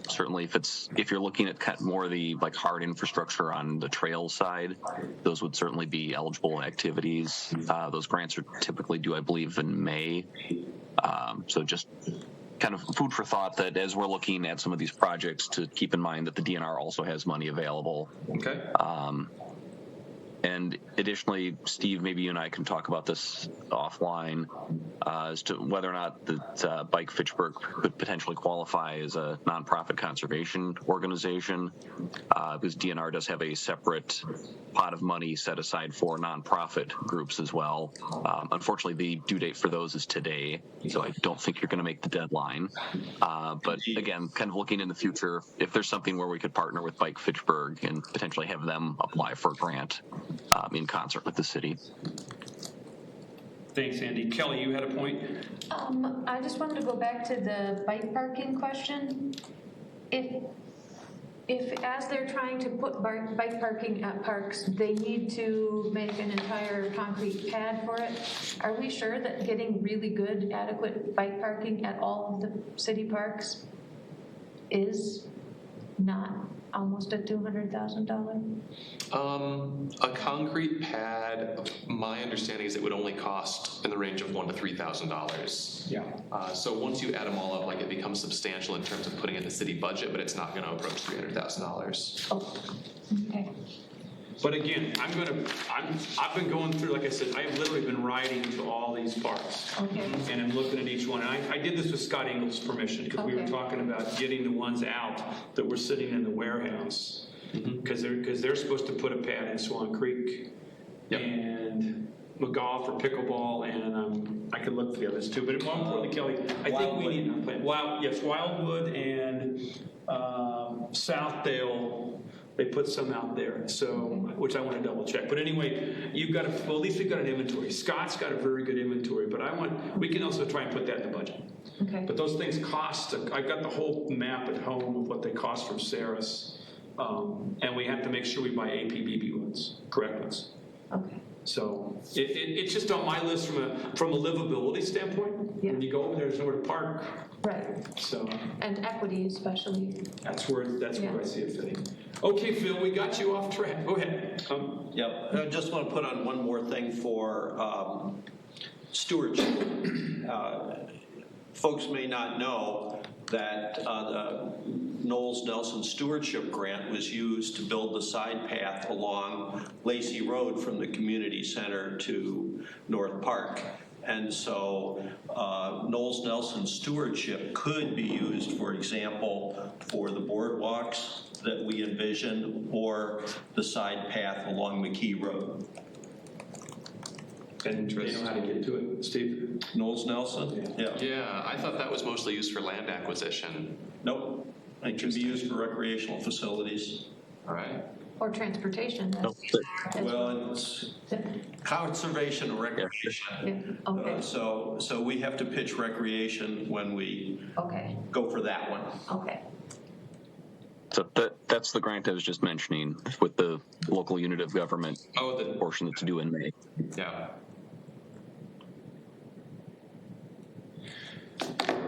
Certainly, if you're looking at more of the like hard infrastructure on the trail side, those would certainly be eligible activities. Those grants are typically due, I believe, in May. So just kind of food for thought that as we're looking at some of these projects, to keep in mind that the DNR also has money available. Okay. And additionally, Steve, maybe you and I can talk about this offline as to whether or not that Bike Fitchburg could potentially qualify as a nonprofit conservation organization, because DNR does have a separate pot of money set aside for nonprofit groups as well. Unfortunately, the due date for those is today, so I don't think you're going to make the deadline. But again, kind of looking in the future, if there's something where we could partner with Bike Fitchburg and potentially have them apply for a grant in concert with the city. Thanks, Andy. Kelly, you had a point? I just wanted to go back to the bike parking question. If as they're trying to put bike parking at parks, they need to make an entire concrete pad for it, are we sure that getting really good, adequate bike parking at all of the city parks is not almost at $200,000? A concrete pad, my understanding is it would only cost in the range of $1,000 to $3,000. Yeah. So once you add them all up, like it becomes substantial in terms of putting in the city budget, but it's not going to approach $300,000. Oh, okay. But again, I've been going through, like I said, I've literally been riding to all these parks. Okay. And I'm looking at each one. And I did this with Scott Engel's permission, because we were Okay. talking about getting the ones out that were sitting in the warehouse. Because they're supposed to put a pad in Swan Creek. Yep. And McGaw for pickleball, and I could look for the others too. But more importantly, Kelly, I think we need Wildwood and Southdale. They put some out there, so which I want to double check. But anyway, you've got at least we've got an inventory. Scott's got a very good inventory, but we can also try and put that in the budget. Okay. But those things cost. I've got the whole map at home of what they cost from Saris, and we have to make sure we buy APBB ones, correct ones. Okay. So it's just on my list from a livability standpoint. Yeah. When you go over there's nowhere to park. Right. So And equity especially. that's where Yeah. I see it fitting. Okay, Phil, we got you off track. Go ahead. Yep, I just want to put on one more thing for stewardship. Folks may not know that the Knowles Nelson Stewardship Grant was used to build the side path along Lacey Road from the community center to North Park. And so Knowles Nelson Stewardship could be used, for example, for the boardwalks that we envision or the side path along McKee Road. And they know how to get to it, Steve. Knowles Nelson? Yeah. Yeah, I thought that was mostly used for land acquisition. Nope. It can be used for recreational facilities. All right. Or transportation. Nope. Well, it's conservation and recreation. Yeah. Okay. So we have to pitch recreation when we Okay. go for that one. Okay. So that's the grant I was just mentioning with the local unit of government portion that's due in May. Yeah.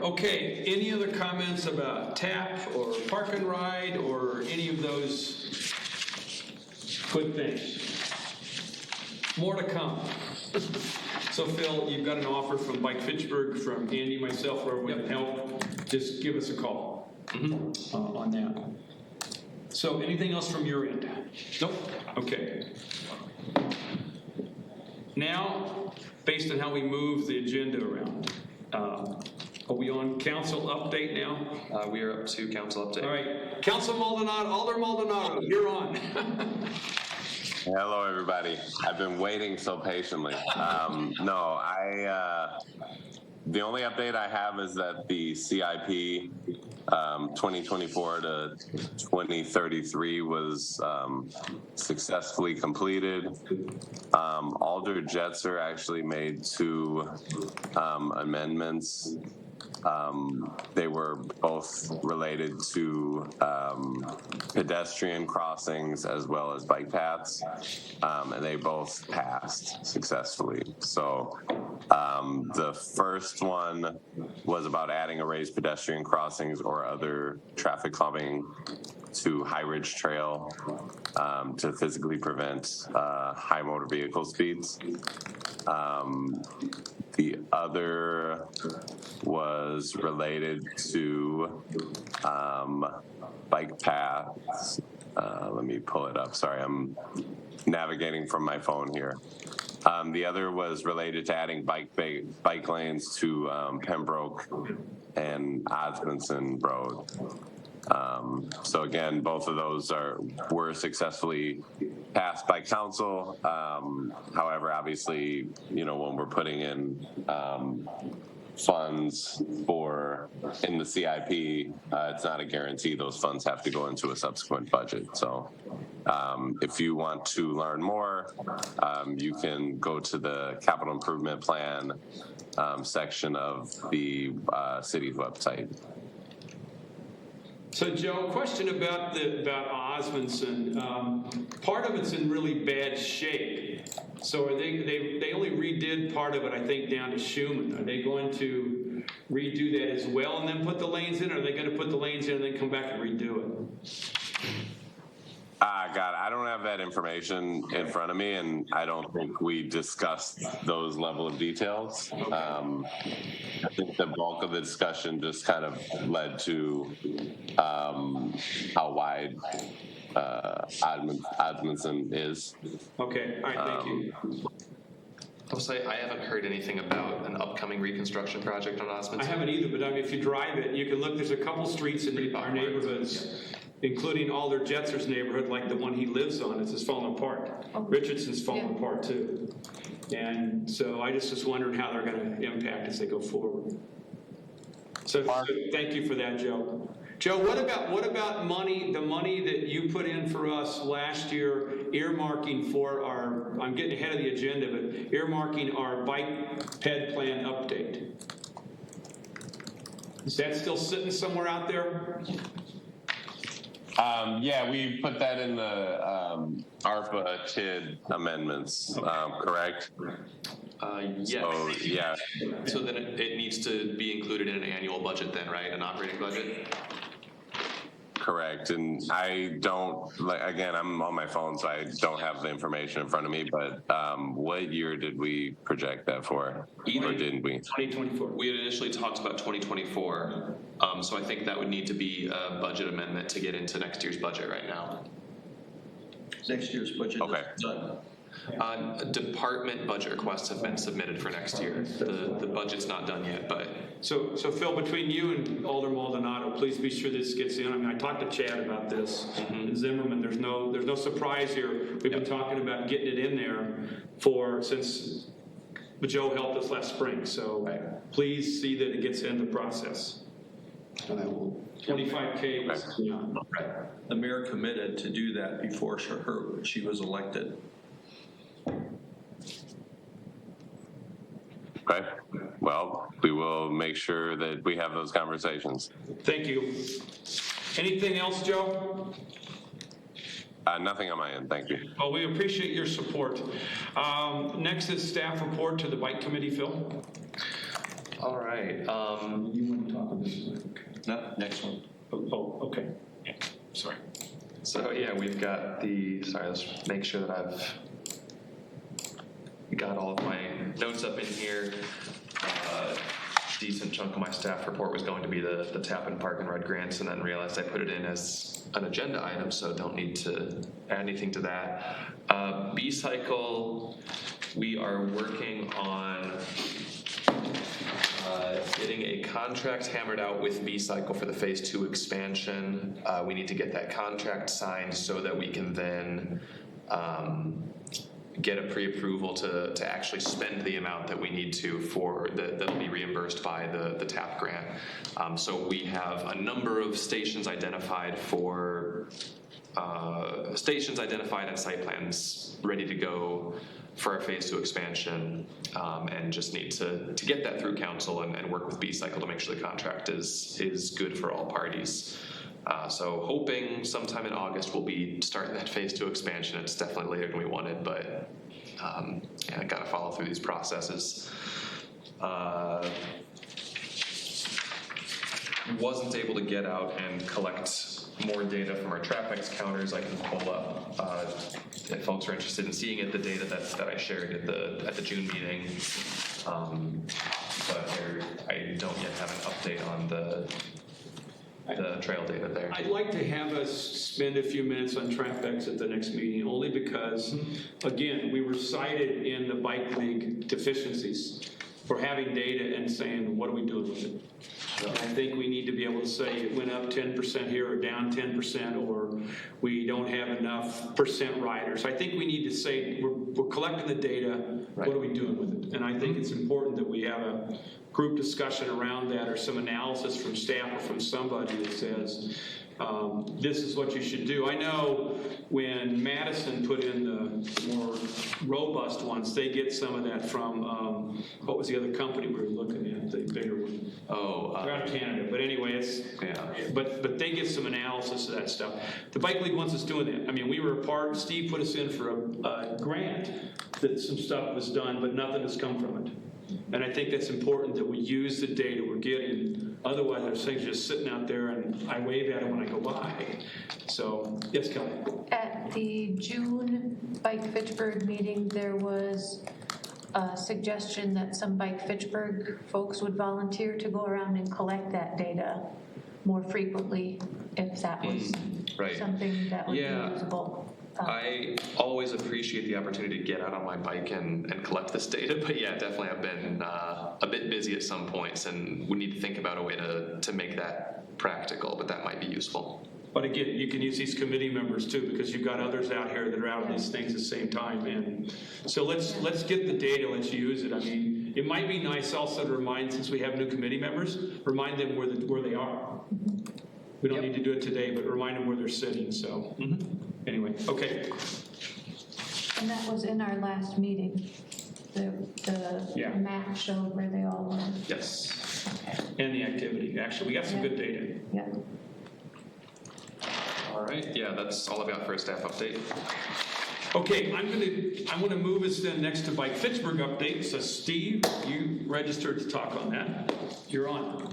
Okay, any other comments about TAP or Park and Ride or any of those good things? More to come. So Phil, you've got an offer from Bike Fitchburg, from Andy, myself, wherever we can help. Just give us a call on that. So anything else from your end? Nope. Okay. Now, based on how we move the agenda around, are we on council update now? We are up to council update. All right. Council Maldonado, Alder Maldonado, you're on. Hello, everybody. I've been waiting so patiently. The only update I have is that the CIP 2024 to 2033 was successfully completed. Alder Jetzer actually made two amendments They were both related to pedestrian crossings as well as bike paths, and they both passed successfully. So the first one was about adding a raised pedestrian crossings or other traffic calming to High Ridge Trail to physically prevent high motor vehicle speeds. The other was related to bike paths. Let me pull it up. Sorry, I'm navigating from my phone here. The other was related to adding bike lanes to Pembroke and Osmondson Road. So again, both of those were successfully passed by council. However, obviously, when we're putting in funds in the CIP, it's not a guarantee those funds have to go into a subsequent budget. So if you want to learn more, you can go to the capital improvement plan section of the city's website. So Joe, question about Osmondson. Part of it's in really bad shape. So are they only redid part of it, I think, down to Schumann. Are they going to redo that as well and then put the lanes in? Or are they going to put the lanes in and then come back and redo it? God, I don't have that information in front of me, and I don't think we discussed those level of details. I think the bulk of the discussion just kind of led to how wide Osmondson is. Okay, all right, thank you. I'll say I haven't heard anything about an upcoming reconstruction project on Osmondson. I haven't either, but I mean, if you drive it, you can look, there's a couple streets in our neighborhoods, including Alder Jetzer's neighborhood, like the one he lives on, it's just falling apart. Richardson's falling apart too. And so I just was wondering how they're going to impact as they go forward. So thank you for that, Joe. Joe, what about money, the money that you put in for us last year, earmarking for our, I'm getting ahead of the agenda, but earmarking our bike ped plan update? Is that still sitting somewhere out there? Yeah, we put that in the ARPA TID amendments, correct? Yes. So, yeah. So then it needs to be included in an annual budget then, right? An operating budget? Correct. And I don't, again, I'm on my phone, so I don't have the information in front of me, but what year did we project that for? Or didn't we? 2024. We had initially talked about 2024, so I think that would need to be a budget amendment to get into next year's budget right now. Next year's budget is done. Department budget requests have been submitted for next year. The budget's not done yet, but. So Phil, between you and Alder Maldonado, please be sure this gets in. I mean, I talked to Chad about this, and Zimmerman. There's no surprise here. We've been talking about getting it in there since Joe helped us last spring. So please see that it gets in the process. And I will. 25K was beyond. Right. The mayor committed to do that before she was elected. Okay. Well, we will make sure that we have those conversations. Thank you. Anything else, Joe? Nothing on my end. Thank you. Well, we appreciate your support. Next is staff report to the bike committee, Phil. All right. You want to talk on this? No, next one. Oh, okay. Sorry. So yeah, we've got let's make sure that I've got all of my notes up in here. Decent chunk of my staff report was going to be the Tappan Park and Ride grants, and then realized I put it in as an agenda item, so don't need to add anything to that. B-Cycle, we are working on getting a contract hammered out with B-Cycle for the Phase 2 expansion. We need to get that contract signed so that we can then get a pre-approval to actually spend the amount that we need to that'll be reimbursed by the TAP grant. So we have a number of stations identified and site plans ready to go. for our phase 2 expansion, and just need to get that through council and work with B-Cycle to make sure the contract is good for all parties. So hoping sometime in August we'll be starting that phase 2 expansion. It's definitely later than we wanted, but yeah, I gotta follow through these processes. Wasn't able to get out and collect more data from our traffic counters. I can pull up, if folks are interested in seeing it, the data that I shared at the June meeting. But I don't yet have an update on the trail data there. I'd like to have us spend a few minutes on TrafX at the next meeting, only because, again, we were cited in the bike league deficiencies for having data and saying, what are we doing with it? And I think we need to be able to say it went up 10% here or down 10%, or we don't have enough percent riders. I think we need to say we're collecting the data, Right. What are we doing with it? And I think it's important that we have a group discussion around that, or some analysis from staff or from somebody that says, this is what you should do. I know when Madison put in the more robust ones, they get some of that from, what was the other company we were looking at, the bigger one? They're out of Canada, but anyway, but they get some analysis of that stuff. The Bike League wants us doing that. I mean, we were a part, Steve put us in for a grant that some stuff was done, but nothing has come from it. And I think that's important that we use the data we're getting. Otherwise, there's things just sitting out there and I wave at them when I go by. So, yes, Kelly. At the June Bike Fitchburg meeting, there was a suggestion that some Bike Fitchburg folks would volunteer to go around and collect that data more frequently if that was Right. something that would Yeah. be usable. I always appreciate the opportunity to get out on my bike and collect this data, but yeah, definitely I've been a bit busy at some points, and we need to think about a way to make that practical, but that might be useful. But again, you can use these committee members too, because you've got others out here that are out on these things at the same time. And so let's get the data, let's use it. I mean, it might be nice also to remind, since we have new committee members, remind them where they are. We don't need to do it today, but remind them where they're sitting, so. Anyway, okay. And that was in our last meeting. The Yeah. map showed where they all were. Yes. And the activity. Actually, we got some good data. Yeah. All right, yeah, that's all I've got for a staff update. Okay, I want to move us then next to Bike Fitchburg update. So Steve, you registered to talk on that. You're on.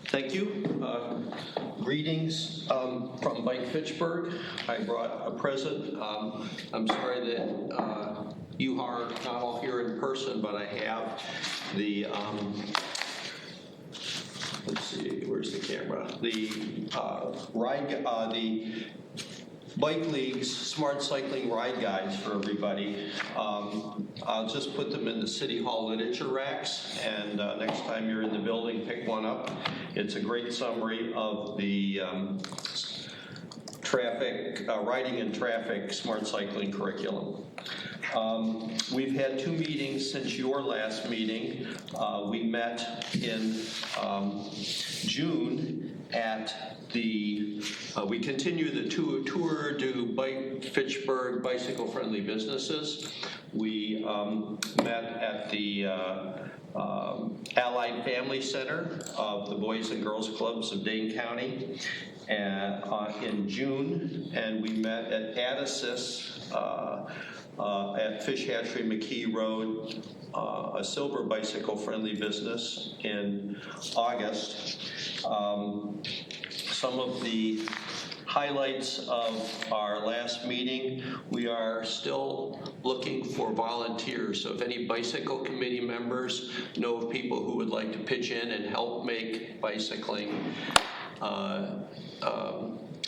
Thank you. Greetings from Bike Fitchburg. I brought a present. I'm sorry that you are not all here in person, but I have the, let's see, where's the camera? The the Bike League's Smart Cycling Ride Guides for everybody. I'll just put them in the City Hall literature racks, and next time you're in the building, pick one up. It's a great summary of the riding and traffic smart cycling curriculum. We've had 2 meetings since your last meeting. We met in June at we continue the tour to Bike Fitchburg bicycle-friendly businesses. We met at the Allied Family Center of the Boys and Girls Clubs of Dane County in June, and we met at Addisys at Fish Hatchery McKee Road, a silver bicycle-friendly business in August. Some of the highlights of our last meeting, we are still looking for volunteers. So if any bicycle committee members know of people who would like to pitch in and help make bicycling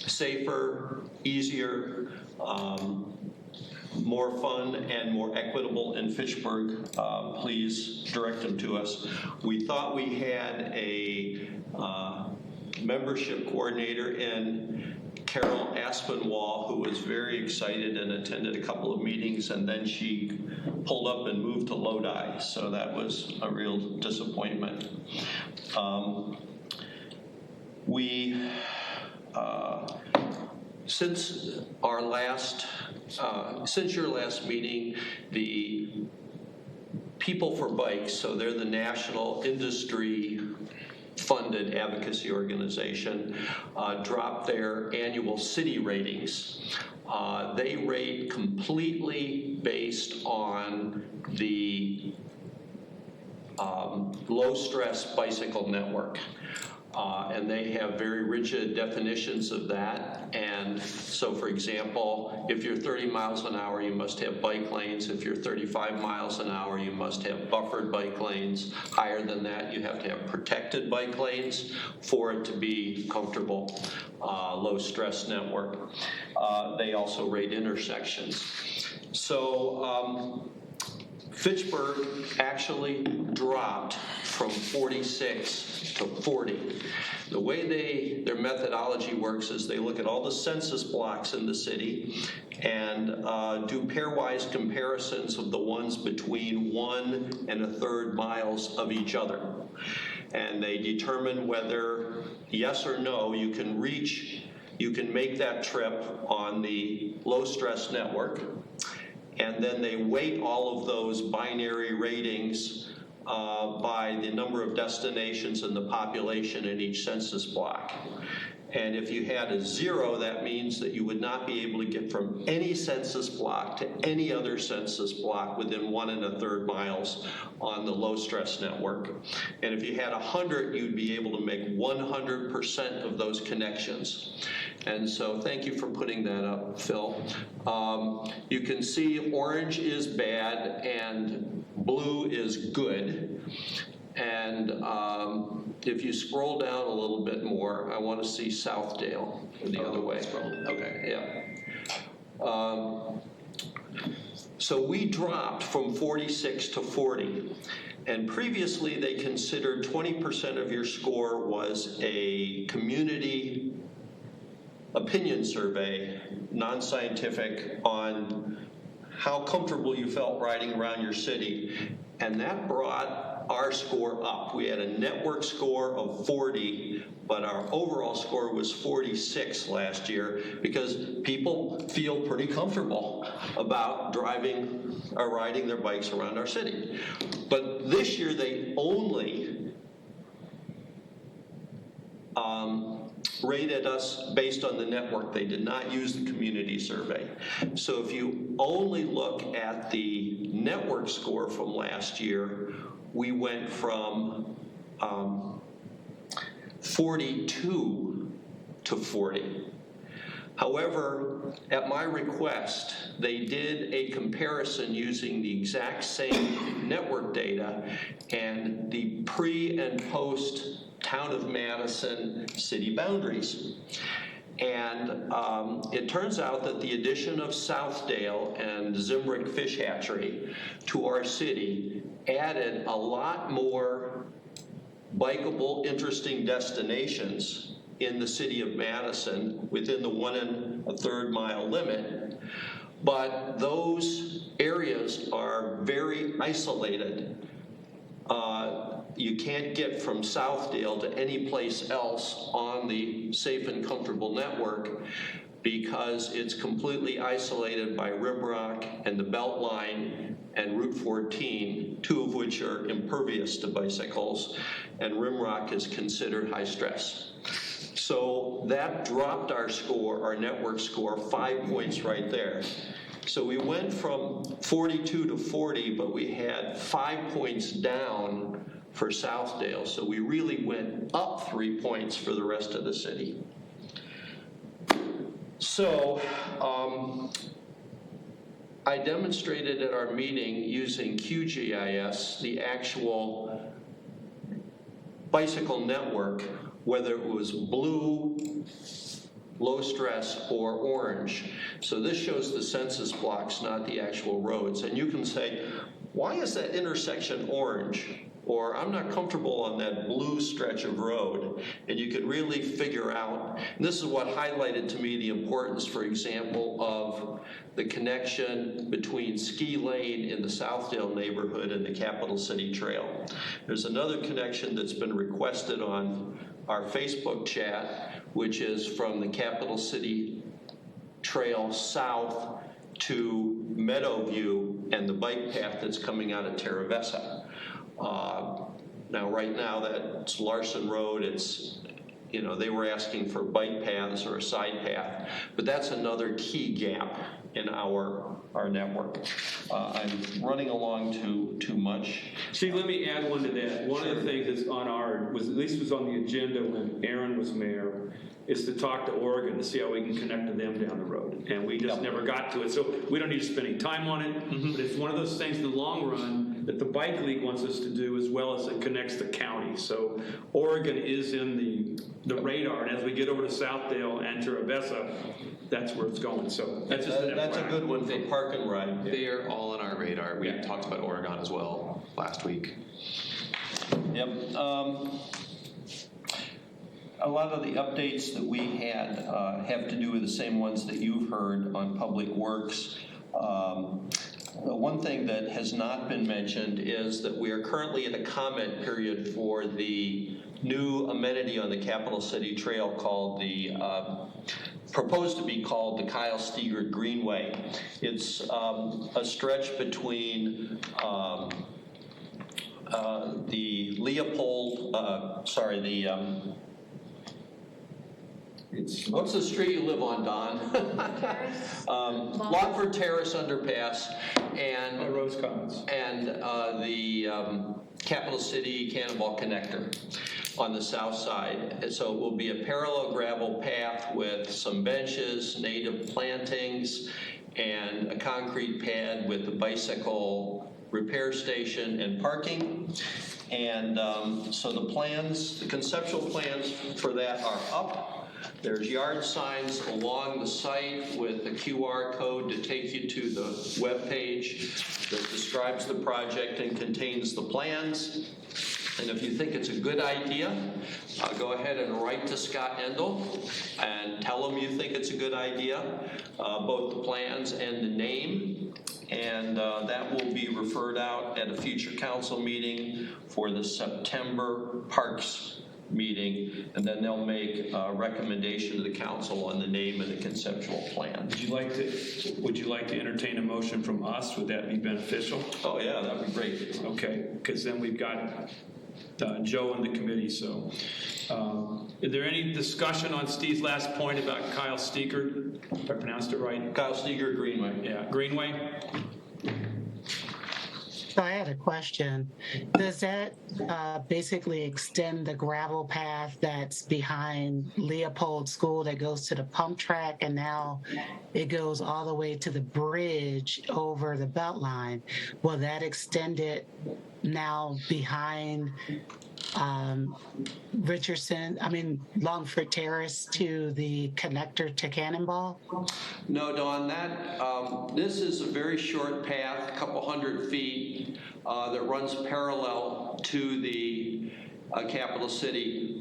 safer, easier, more fun, and more equitable in Fitchburg, please direct them to us. We thought we had a membership coordinator in Carol Aspinwall, who was very excited and attended a couple of meetings, and then she pulled up and moved to Lodi, so that was a real disappointment. Since your last meeting, the People for Bikes, so they're the national industry funded advocacy organization, dropped their annual city ratings. They rate completely based on the low-stress bicycle network. And they have very rigid definitions of that. And so, for example, if you're 30 miles an hour, you must have bike lanes. If you're 35 miles an hour, you must have buffered bike lanes. Higher than that, you have to have protected bike lanes for it to be comfortable, low-stress network. They also rate intersections. So Fitchburg actually dropped from 46 to 40. The way their methodology works is they look at all the census blocks in the city and do pairwise comparisons of the ones between 1 1/3 miles of each other. And they determine whether, yes or no, you can make that trip on the low-stress network. And then they weight all of those binary ratings by the number of destinations and the population in each census block. And if you had a 0, that means that you would not be able to get from any census block to any other census block within 1 1/3 miles on the low-stress network. And if you had 100, you'd be able to make 100% of those connections. And so thank you for putting that up, Phil. You can see orange is bad and blue is good. And if you scroll down a little bit more, I want to see Southdale the other way. Okay, yeah. So we dropped from 46 to 40. And previously they considered 20% of your score was a community opinion survey, non-scientific, on how comfortable you felt riding around your city. And that brought our score up. We had a network score of 40, but our overall score was 46 last year because people feel pretty comfortable about driving or riding their bikes around our city. But this year they only rated us based on the network. They did not use the community survey. So if you only look at the network score from last year, we went from 42 to 40. However, at my request, they did a comparison using the exact same network data and the pre and post Town of Madison city boundaries. And it turns out that the addition of Southdale and Zimbrick Fish Hatchery to our city added a lot more bikeable, interesting destinations in the city of Madison within the 1 1/3 mile limit. But those areas are very isolated. You can't get from Southdale to any place else on the safe and comfortable network because it's completely isolated by Rimrock and the Beltline and Route 14, 2 of which are impervious to bicycles, and Rimrock is considered high stress. So that dropped our score, our network score, 5 points right there. So we went from 42 to 40, but we had 5 points down for Southdale. So we really went up 3 points for the rest of the city. So I demonstrated at our meeting using QGIS the actual bicycle network, whether it was blue, low stress, or orange. So this shows the census blocks, not the actual roads. And you can say, why is that intersection orange? Or I'm not comfortable on that blue stretch of road. And you could really figure out, and this is what highlighted to me the importance, for example, of the connection between Ski Lane in the Southdale neighborhood and the Capital City Trail. There's another connection that's been requested on our Facebook chat, which is from the Capital City trail south to Meadowview and the bike path that's coming out of Terravesa. Now, right now, that's Larson Road. It's, you know, they were asking for bike paths or a side path, but that's another key gap in our network. I'm running along too much. See, let me add one to that. One of the things that's on our, was at least was on the agenda when Aaron was mayor, is to talk to Oregon to see how we can connect to them down the road. And we just never got to it. So we don't need to spend any time on it, but it's one of those things in the long run that the Bike League wants us to do, as well as it connects the county. So Oregon is in the radar, and as we get over to Southdale and Terravesa, that's where it's going. So that's just That's a good one for park and ride. They are all on our radar. We talked about Oregon as well last week. Yep. A lot of the updates that we had have to do with the same ones that you've heard on Public Works. One thing that has not been mentioned is that we are currently in a comment period for the new amenity on the Capital City Trail called the, proposed to be called the Kyle Steger Greenway. It's a stretch between the Leopold, what's the street you live on, Don? Lockford Terrace Underpass and Rose Commons. and the Capital City Cannonball Connector on the south side. And so it will be a parallel gravel path with some benches, native plantings, and a concrete pad with a bicycle repair station and parking. And so the conceptual plans for that are up. There's yard signs along the site with a QR code to take you to the webpage that describes the project and contains the plans. And if you think it's a good idea, go ahead and write to Scott Endel and tell him you think it's a good idea, both the plans and the name. And that will be referred out at a future council meeting for the September Parks meeting, and then they'll make a recommendation to the council on the name and the conceptual plan. Would you like to entertain a motion from us? Would that be beneficial? Oh yeah, that'd be great. Okay, because then we've got Joe and the committee. So is there any discussion on Steve's last point about Kyle Steger, if I pronounced it right? Kyle Steger Greenway. Yeah, Greenway? So I had a question. Does that basically extend the gravel path that's behind Leopold School that goes to the pump track, and now it goes all the way to the bridge over the Beltline? Will that extend it now behind Longford Terrace to the connector to Cannonball? No, Dawn, this is a very short path, a couple hundred feet, that runs parallel to the Capital City.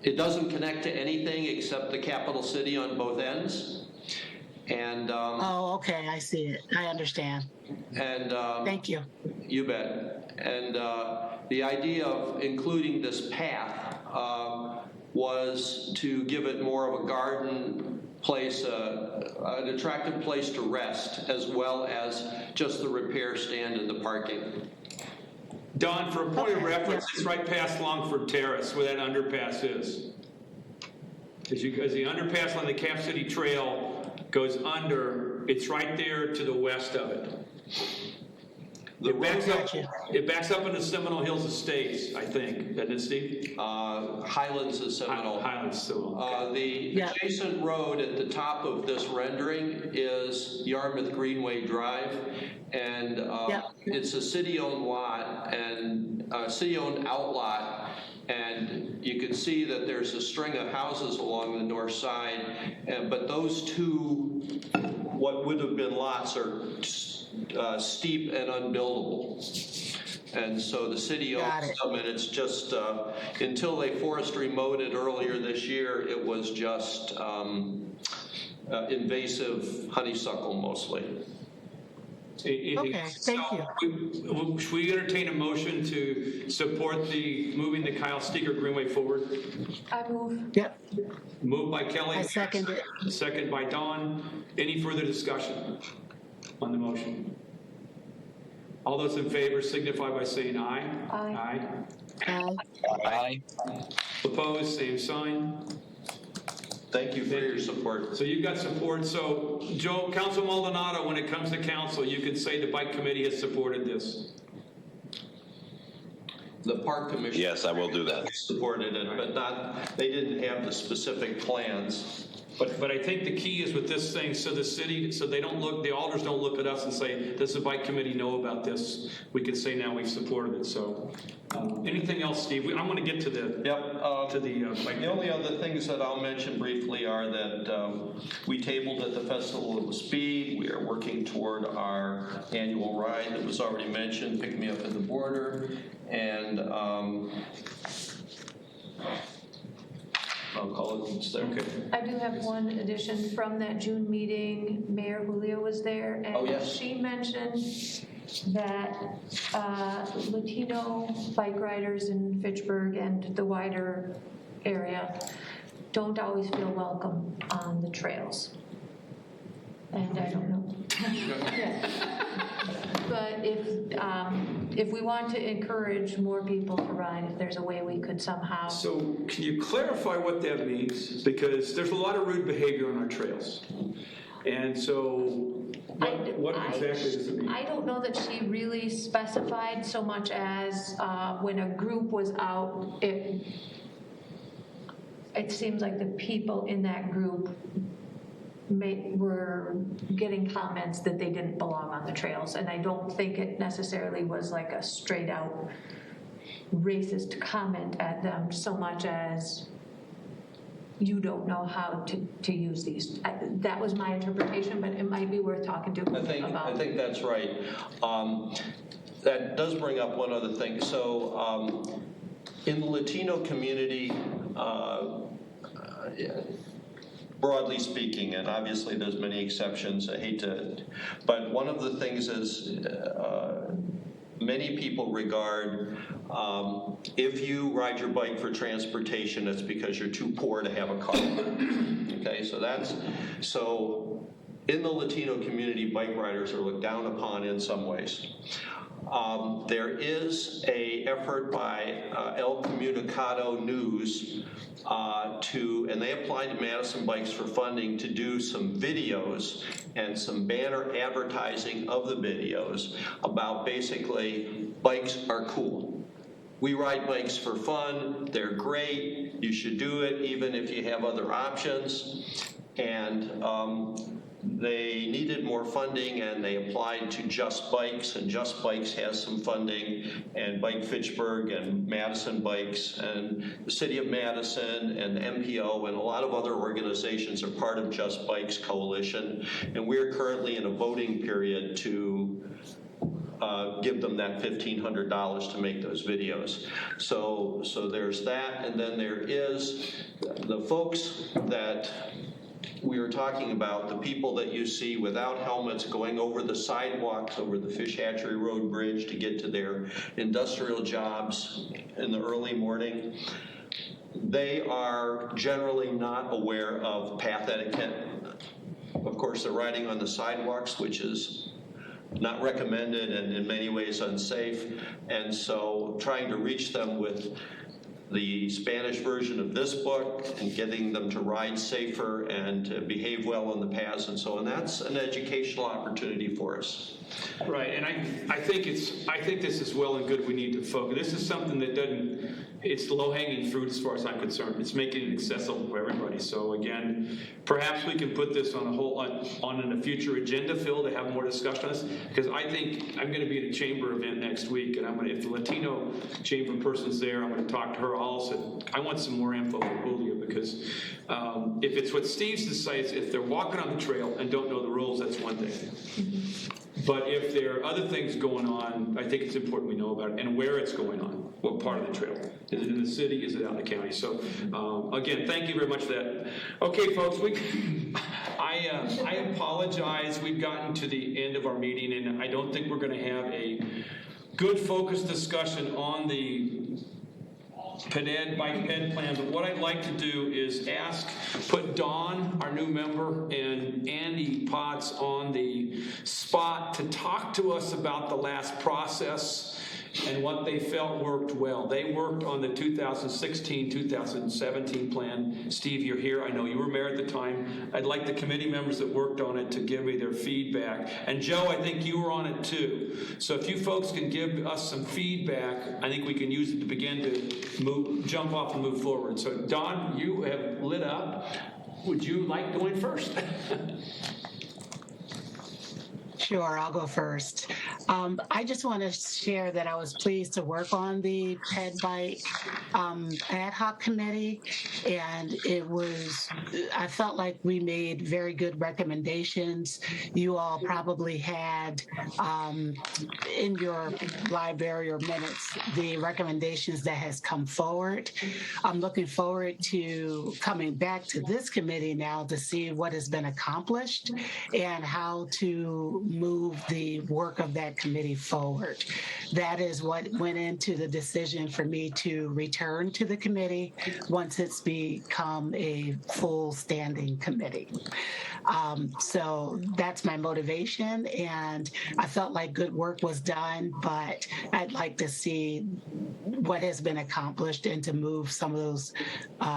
It doesn't connect to anything except the Capital City on both ends. And Oh, okay, I see it. I understand. And Thank you. You bet. And the idea of including this path was to give it more of a garden place, an attractive place to rest, as well as just the repair stand and the parking. Don, for a point of reference, it's right past Longford Terrace where that underpass is. As the underpass on the Cap City Trail goes under, it's right there to the west of it. It backs up into Seminole Hills Estates, I think. Doesn't it, Steve? Highlands is Seminole. Highlands, Seminole. The adjacent road at the top of this rendering is Yarmouth Greenway Drive, and it's a city-owned lot and a city-owned outlot. And you can see that there's a string of houses along the north side, but those two, what would have been lots, are steep and unbuildable. And so the city owns them, and it's just, until they forestry mowed it earlier this year, it was just invasive honeysuckle mostly. Okay, thank you. Should we entertain a motion to support the moving the Kyle Steger Greenway forward? I move. Yep, Moved by Kelly. I second it. Second by Dawn. Any further discussion on the motion? All those in favor signify by saying aye. Aye. Aye. Aye. Opposed, same sign. Thank you for your support. So you've got support. So Joe, Council Maldonado, when it comes to council, you can say the bike committee has supported this. The park commission. Yes, I will do that. Supported it, but not, they didn't have the specific plans. But I think the key is with this thing, so the city, so they don't look, the alders don't look at us and say, does the bike committee know about this? We can say now we've supported it. So anything else, Steve? I'm going to get to the bike. The only other things that I'll mention briefly are that we tabled at the Festival of the Speed. We are working toward our annual ride that was already mentioned, Pick Me Up at the Border, and I'll call it there. Okay. I do have one addition from that June meeting. Mayor Julio was there, and Oh, yes. she mentioned that Latino bike riders in Fitchburg and the wider area don't always feel welcome on the trails. And I don't know. Yeah. But if we want to encourage more people to ride, if there's a way we could somehow. So can you clarify what that means? Because there's a lot of rude behavior on our trails. And so what exactly does it mean? I don't know that she really specified so much as when a group was out, it seems like the people in that group were getting comments that they didn't belong on the trails. And I don't think it necessarily was like a straight out racist comment at them so much as you don't know how to use these. That was my interpretation, but it might be worth talking to about. I think that's right. That does bring up one other thing. So in the Latino community, broadly speaking, and obviously there's many exceptions, I hate to, but one of the things is many people regard if you ride your bike for transportation, it's because you're too poor to have a car. Okay, so in the Latino community, bike riders are looked down upon in some ways. There is an effort by El Comunicado News and they applied to Madison Bikes for funding to do some videos and some banner advertising of the videos about basically bikes are cool. We ride bikes for fun, they're great, you should do it even if you have other options. And they needed more funding and they applied to Just Bikes, and Just Bikes has some funding, and Bike Fitchburg and Madison Bikes and the City of Madison and MPO and a lot of other organizations are part of Just Bikes Coalition, and we're currently in a voting period to give them that $1,500 to make those videos. So there's that, and then there is the folks that we were talking about, the people that you see without helmets going over the sidewalks, over the Fish Hatchery Road Bridge to get to their industrial jobs in the early morning. They are generally not aware of path etiquette. Of course, they're riding on the sidewalks, which is not recommended and in many ways unsafe. And so trying to reach them with the Spanish version of this book and getting them to ride safer and to behave well on the paths and so on. That's an educational opportunity for us. Right, and I think this is well and good. We need to focus. This is something that it's low-hanging fruit as far as I'm concerned. It's making it accessible for everybody. So again, perhaps we can put this on a future agenda, Phil, to have more discussion on this, because I think I'm going to be at a chamber event next week, and if the Latino chamber person's there, I'm going to talk to her also. I want some more info from Julio, because if it's what Steve decides, if they're walking on the trail and don't know the rules, that's one thing. But if there are other things going on, I think it's important we know about it and where it's going on, what part of the trail. Is it in the city? Is it out in the county? So again, thank you very much for that. Okay, folks, I apologize. We've gotten to the end of our meeting, and I don't think we're going to have a good focused discussion on the bike ed plan. But what I'd like to do is put Dawn, our new member, and Andy Potts on the spot to talk to us about the last process and what they felt worked well. They worked on the 2016-2017 plan. Steve, you're here. I know you were mayor at the time. I'd like the committee members that worked on it to give me their feedback. And Joe, I think you were on it too. So if you folks can give us some feedback, I think we can use it to begin to jump off and move forward. So Don, you have lit up. Would you like going first? Sure, I'll go first. I just want to share that I was pleased to work on the Ped Bike ad hoc committee, and I felt like we made very good recommendations. You all probably had in your library or minutes the recommendations that has come forward. I'm looking forward to coming back to this committee now to see what has been accomplished and how to move the work of that committee forward. That is what went into the decision for me to return to the committee once it's become a full standing committee. So that's my motivation, and I felt like good work was done, but I'd like to see what has been accomplished and to move some of those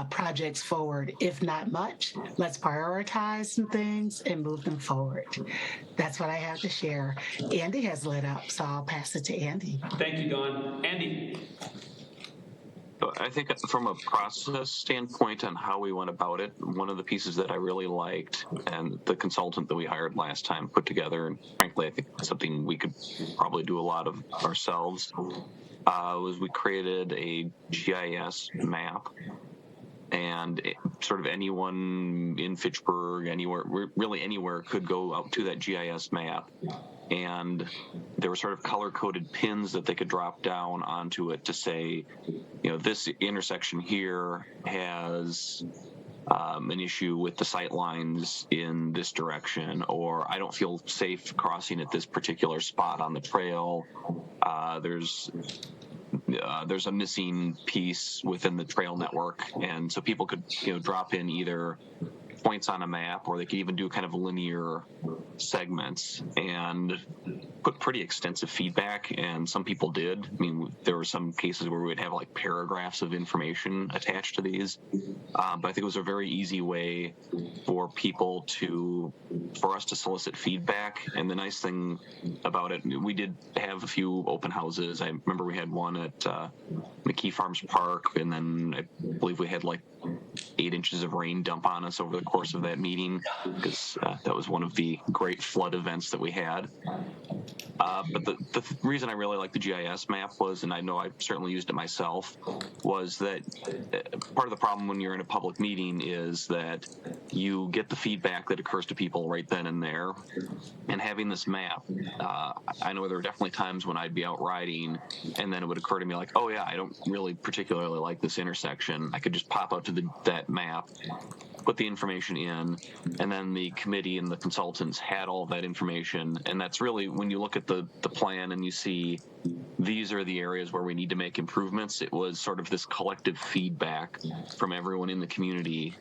projects forward. If not much, let's prioritize some things and move them forward. That's what I have to share. Andy has lit up, so I'll pass it to Andy. Thank you, Don. Andy. I think from a process standpoint on how we went about it, one of the pieces that I really liked and the consultant that we hired last time put together, and frankly, I think it's something we could probably do a lot of ourselves, was we created a GIS map. And sort of anyone in Fitchburg, really anywhere could go out to that GIS map. And there were sort of color-coded pins that they could drop down onto it to say, this intersection here has an issue with the sight lines in this direction, or I don't feel safe crossing at this particular spot on the trail. There's a missing piece within the trail network, and so people could drop in either points on a map, or they could even do kind of linear segments and put pretty extensive feedback, and some people did. I mean, there were some cases where we would have like paragraphs of information attached to these, but I think it was a very easy way for us to solicit feedback. And the nice thing about it, we did have a few open houses. I remember we had one at McKee Farms Park, and then I believe we had like 8 inches of rain dump on us over the course of that meeting, because that was one of the great flood events that we had. But the reason I really liked the GIS map was, and I know I certainly used it myself, was that part of the problem when you're in a public meeting is that you get the feedback that occurs to people right then and there. And having this map, I know there were definitely times when I'd be out riding and then it would occur to me like, oh yeah, I don't really particularly like this intersection. I could just pop out to that map, put the information in, and then the committee and the consultants had all that information. And that's really, when you look at the plan and you see these are the areas where we need to make improvements, it was sort of this collective feedback from everyone in the community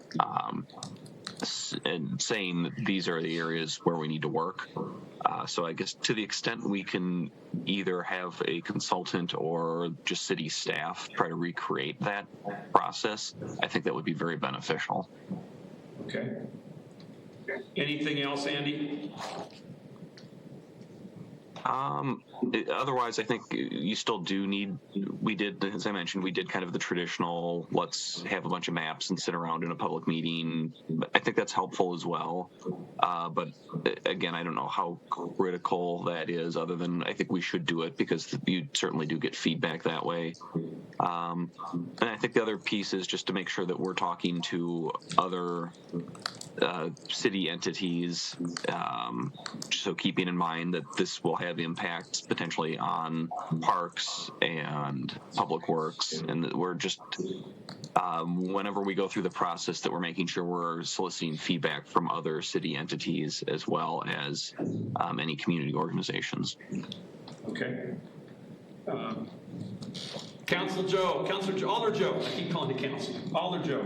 and saying that these are the areas where we need to work. So I guess to the extent we can either have a consultant or just city staff try to recreate that process, I think that would be very beneficial. Okay. Anything else, Andy? Otherwise, I think you still do need, as I mentioned, we did kind of the traditional, let's have a bunch of maps and sit around in a public meeting. I think that's helpful as well. But again, I don't know how critical that is, other than I think we should do it because you certainly do get feedback that way. And I think the other piece is just to make sure that we're talking to other city entities, so keeping in mind that this will have impacts potentially on parks and public works, and that we're just whenever we go through the process that we're making sure we're soliciting feedback from other city entities as well as any community organizations. Okay. Councilor Joe, Alder Joe, I keep calling you Council, Alder Joe.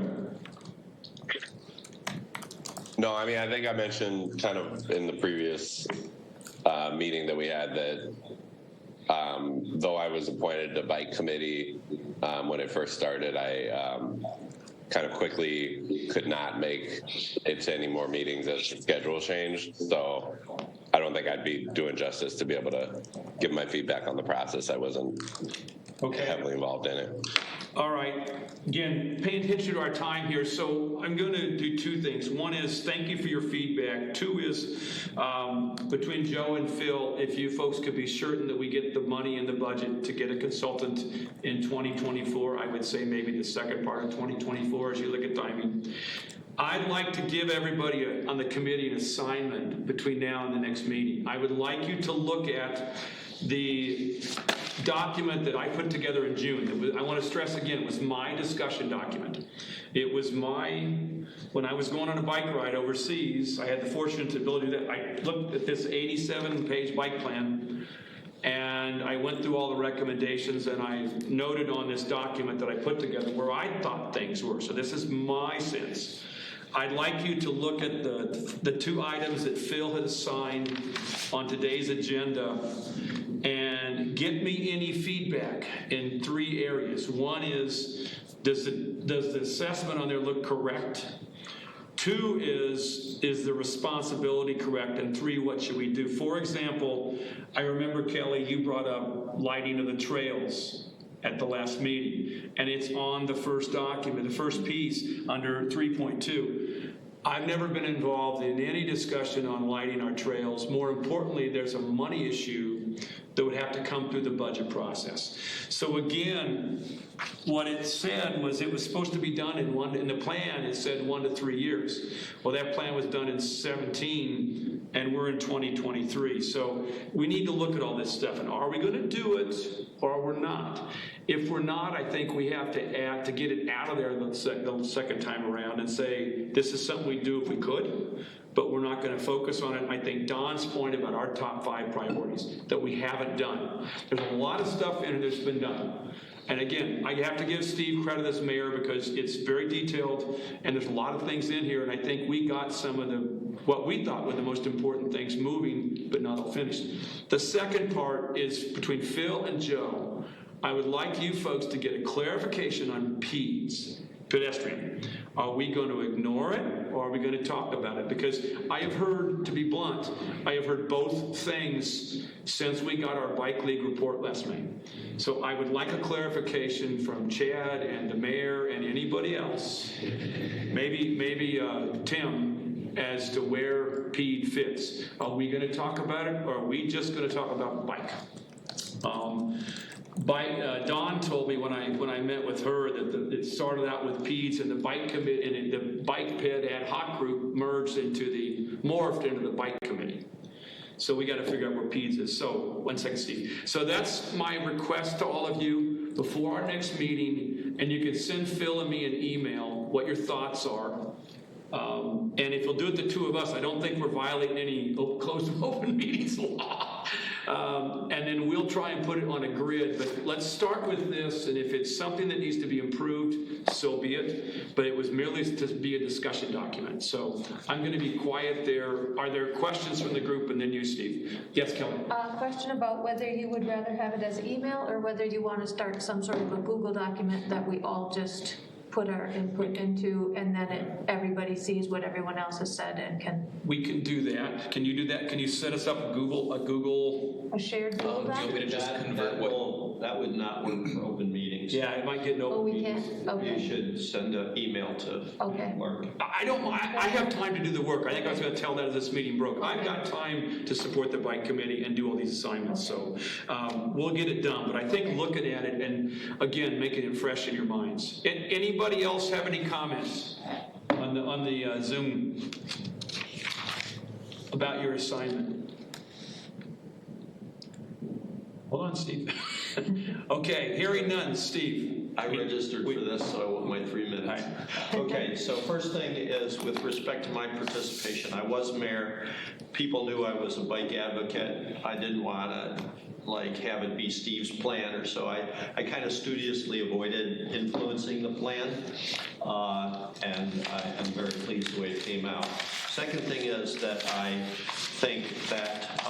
No, I mean, I think I mentioned kind of in the previous meeting that we had that though I was appointed to bike committee when it first started, I kind of quickly could not make it to any more meetings as the schedule changed. So I don't think I'd be doing justice to be able to give my feedback on the process. I wasn't heavily involved in it. All right. Again, paying attention to our time here. So I'm going to do two things. One is thank you for your feedback. Two is between Joe and Phil, if you folks could be certain that we get the money in the budget to get a consultant in 2024, I would say maybe the second part of 2024 as you look at timing. I'd like to give everybody on the committee an assignment between now and the next meeting. I would like you to look at the document that I put together in June. I want to stress again, it was my discussion document. It was when I was going on a bike ride overseas, I had the fortunate ability that I looked at this 87-page bike plan, and I went through all the recommendations, and I noted on this document that I put together where I thought things were. So this is my sense. I'd like you to look at the two items that Phil has signed on today's agenda and get me any feedback in three areas. One is, does the assessment on there look correct? Two is the responsibility correct? And three, what should we do? For example, I remember, Kelly, you brought up lighting of the trails at the last meeting, and it's on the first document, the first piece under 3.2. I've never been involved in any discussion on lighting our trails. More importantly, there's a money issue that would have to come through the budget process. So again, what it said was it was supposed to be done in the plan, it said 1 to 3 years. Well, that plan was done in 17, and we're in 2023. So we need to look at all this stuff, and are we going to do it or we're not? If we're not, I think we have to add to get it out of there the second time around and say, this is something we'd do if we could, but we're not going to focus on it. I think Don's point about our top 5 priorities that we haven't done. There's a lot of stuff in it that's been done. And again, I have to give Steve credit as mayor because it's very detailed and there's a lot of things in here, and I think we got some of what we thought were the most important things moving, but not all finished. The second part is between Phil and Joe. I would like you folks to get a clarification on PEDS, pedestrian. Are we going to ignore it or are we going to talk about it? Because I have heard, to be blunt, I have heard both things since we got our bike league report last May. So I would like a clarification from Chad and the mayor and anybody else, maybe Tim, as to where PED fits. Are we going to talk about it or are we just going to talk about bike? Dawn told me when I met with her that it started out with PEDS and the bike committee and the bike ped ad hoc group morphed into the bike committee. So we got to figure out where PEDS is. So 1 second, Steve. So that's my request to all of you before our next meeting, and you can send Phil and me an email what your thoughts are. And if you'll do it the two of us, I don't think we're violating any closed open meetings law. And then we'll try and put it on a grid, but let's start with this, and if it's something that needs to be improved, so be it. But it was merely to be a discussion document. So I'm going to be quiet there. Are there questions from the group? And then you, Steve. Yes, Kelly. Question about whether you would rather have it as email or whether you want to start some sort of a Google document that we all just put our input into, and then everybody sees what everyone else has said and can. We can do that. Can you do that? Can you set us up a shared Google A shared Google Do you want me doc? to just convert what? That would not work for open meeting meetings. Yeah, it might get in Oh, open we meetings. can't? You Okay, should send an email to okay. Mark. I have time to do the work. I think I was gonna tell that as this meeting broke. I've got time to support the bike committee and do all these assignments, so we'll get it done. But I think looking at it and, again, making it fresh in your minds. Anybody else have any comments on the Zoom about your assignment? Hold on, Steve. Okay, hearing none, Steve. I registered for this, so I want my 3 minutes. Okay, so first thing is with respect to my participation, I was mayor. People knew I was a bike advocate. I didn't want to have it be Steve's plan, or so I kind of studiously avoided influencing the plan, and I'm very pleased the way it came out. Second thing is that I think that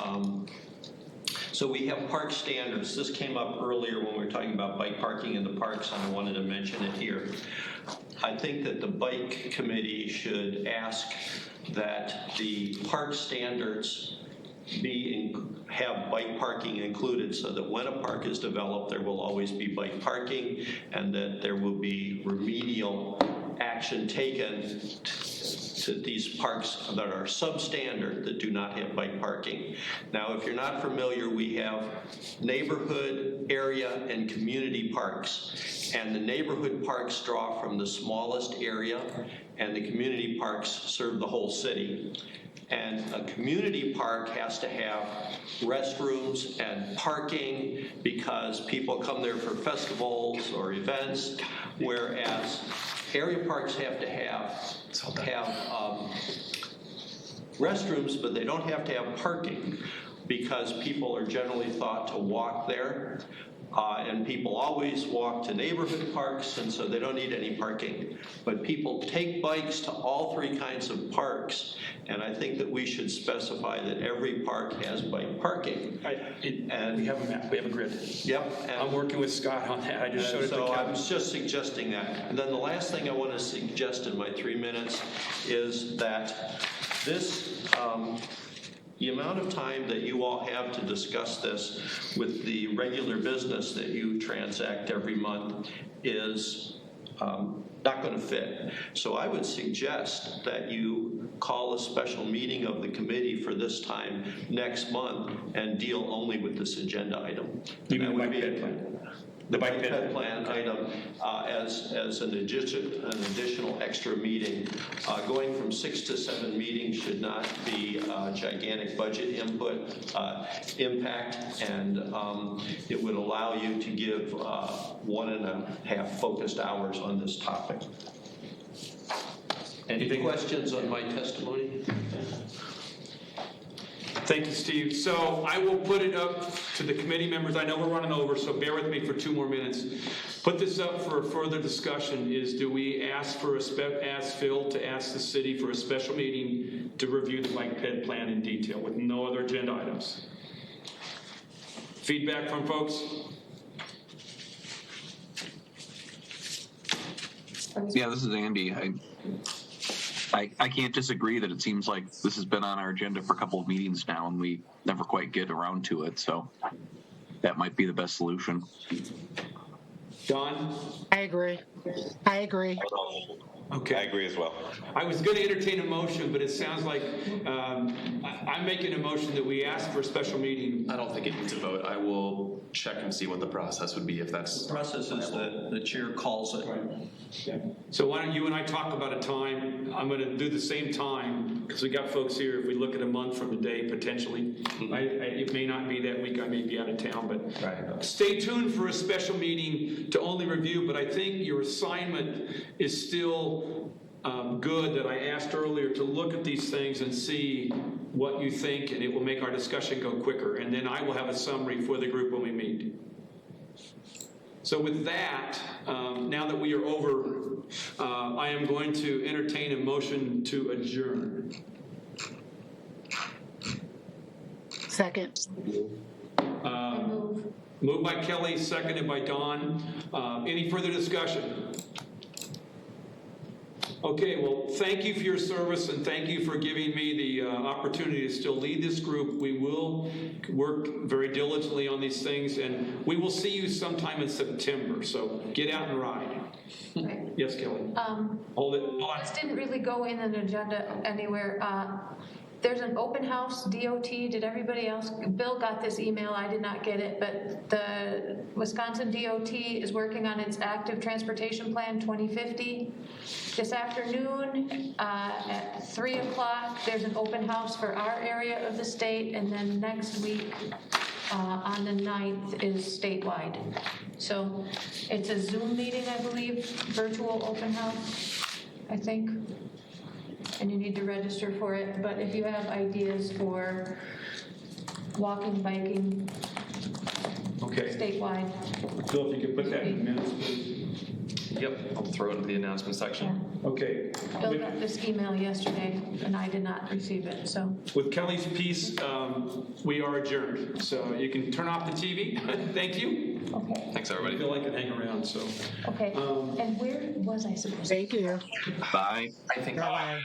so we have park standards. This came up earlier when we were talking about bike parking in the parks, and I wanted to mention it here. I think that the bike committee should ask that the park standards have bike parking included, so that when a park is developed, there will always be bike parking, and that there will be remedial action taken to these parks that are substandard, that do not have bike parking. Now, if you're not familiar, we have neighborhood, area, and community parks. And the neighborhood parks draw from the smallest area, and the community parks serve the whole city. And a community park has to have restrooms and parking because people come there for festivals or events, whereas area parks have to have restrooms, but they don't have to have parking because people are generally thought to walk there. And people always walk to neighborhood parks, and so they don't need any parking. But people take bikes to all 3 kinds of parks, and I think that we should specify that every park has bike parking. We have a map, we have a grid. Yep. I'm working with Scott on that. I just showed it to So I Kevin. was just suggesting that. And then the last thing I want to suggest in my 3 minutes is that this, the amount of time that you all have to discuss this with the regular business that you transact every month is not going to fit. So I would suggest that you call a special meeting of the committee for this time next month and deal only with this agenda item. You mean the That would bike ped be- plan? The bike ped plan item as an additional extra meeting. Going from 6 to 7 meetings should not be gigantic budget impact, and it would allow you to give 1.5 focused hours on this topic. Any questions on my testimony? Thank you, Steve. So I will put it up to the committee members. I know we're running over, so bear with me for 2 more minutes. Put this up for further discussion. Do we ask Phil to ask the city for a special meeting to review the bike ped plan in detail with no other agenda items? Feedback from folks? Yeah, this is Andy. I can't disagree that it seems like this has been on our agenda for a couple of meetings now and we never quite get around to it. So that might be the best solution. Don? I agree. Okay. I agree as well. I was going to entertain a motion, but it sounds like I'm making a motion that we ask for a special meeting. I don't think it needs a vote. I will check and see what the process would be if that's. The process is that the chair calls it. So why don't you and I talk about a time? I'm going to do the same time because we got folks here. If we look at a month from today, potentially, it may not be that week. I may be out of town, but stay tuned for a special meeting to only review. But I think your assignment is still good that I asked earlier to look at these things and see what you think, and it will make our discussion go quicker. And then I will have a summary for the group when we meet. So with that, now that we are over, I am going to entertain a motion to adjourn. Second. Moved by Kelly, seconded by Dawn. Any further discussion? Okay, well, thank you for your service and thank you for giving me the opportunity to still lead this group. We will work very diligently on these things and we will see you sometime in September. So get out and ride. Right. Yes, Kelly? Hold it. Hold on. This didn't really go in an agenda anywhere. There's an open house, DOT, did everybody else? Bill got this email, I did not get it, but the Wisconsin DOT is working on its active transportation plan 2050. This afternoon at 3 o'clock, there's an open house for our area of the state, and then next week on the 9th is statewide. So it's a Zoom meeting, I believe, virtual open house, I think. And you need to register for it, but if you have ideas for walking, biking, Okay. statewide. Phil, if you could put that in the minutes, please. Yep, I'll throw it into the announcement section. Okay. Bill got this email yesterday, and I did not receive it, so. With Kelly's piece, we are adjourned. So you can turn off the TV. Thank you. Okay. Thanks, I everybody. feel like I can hang around, so. Okay, and where was I supposed to? Thank you. Bye. I think. Bye-bye.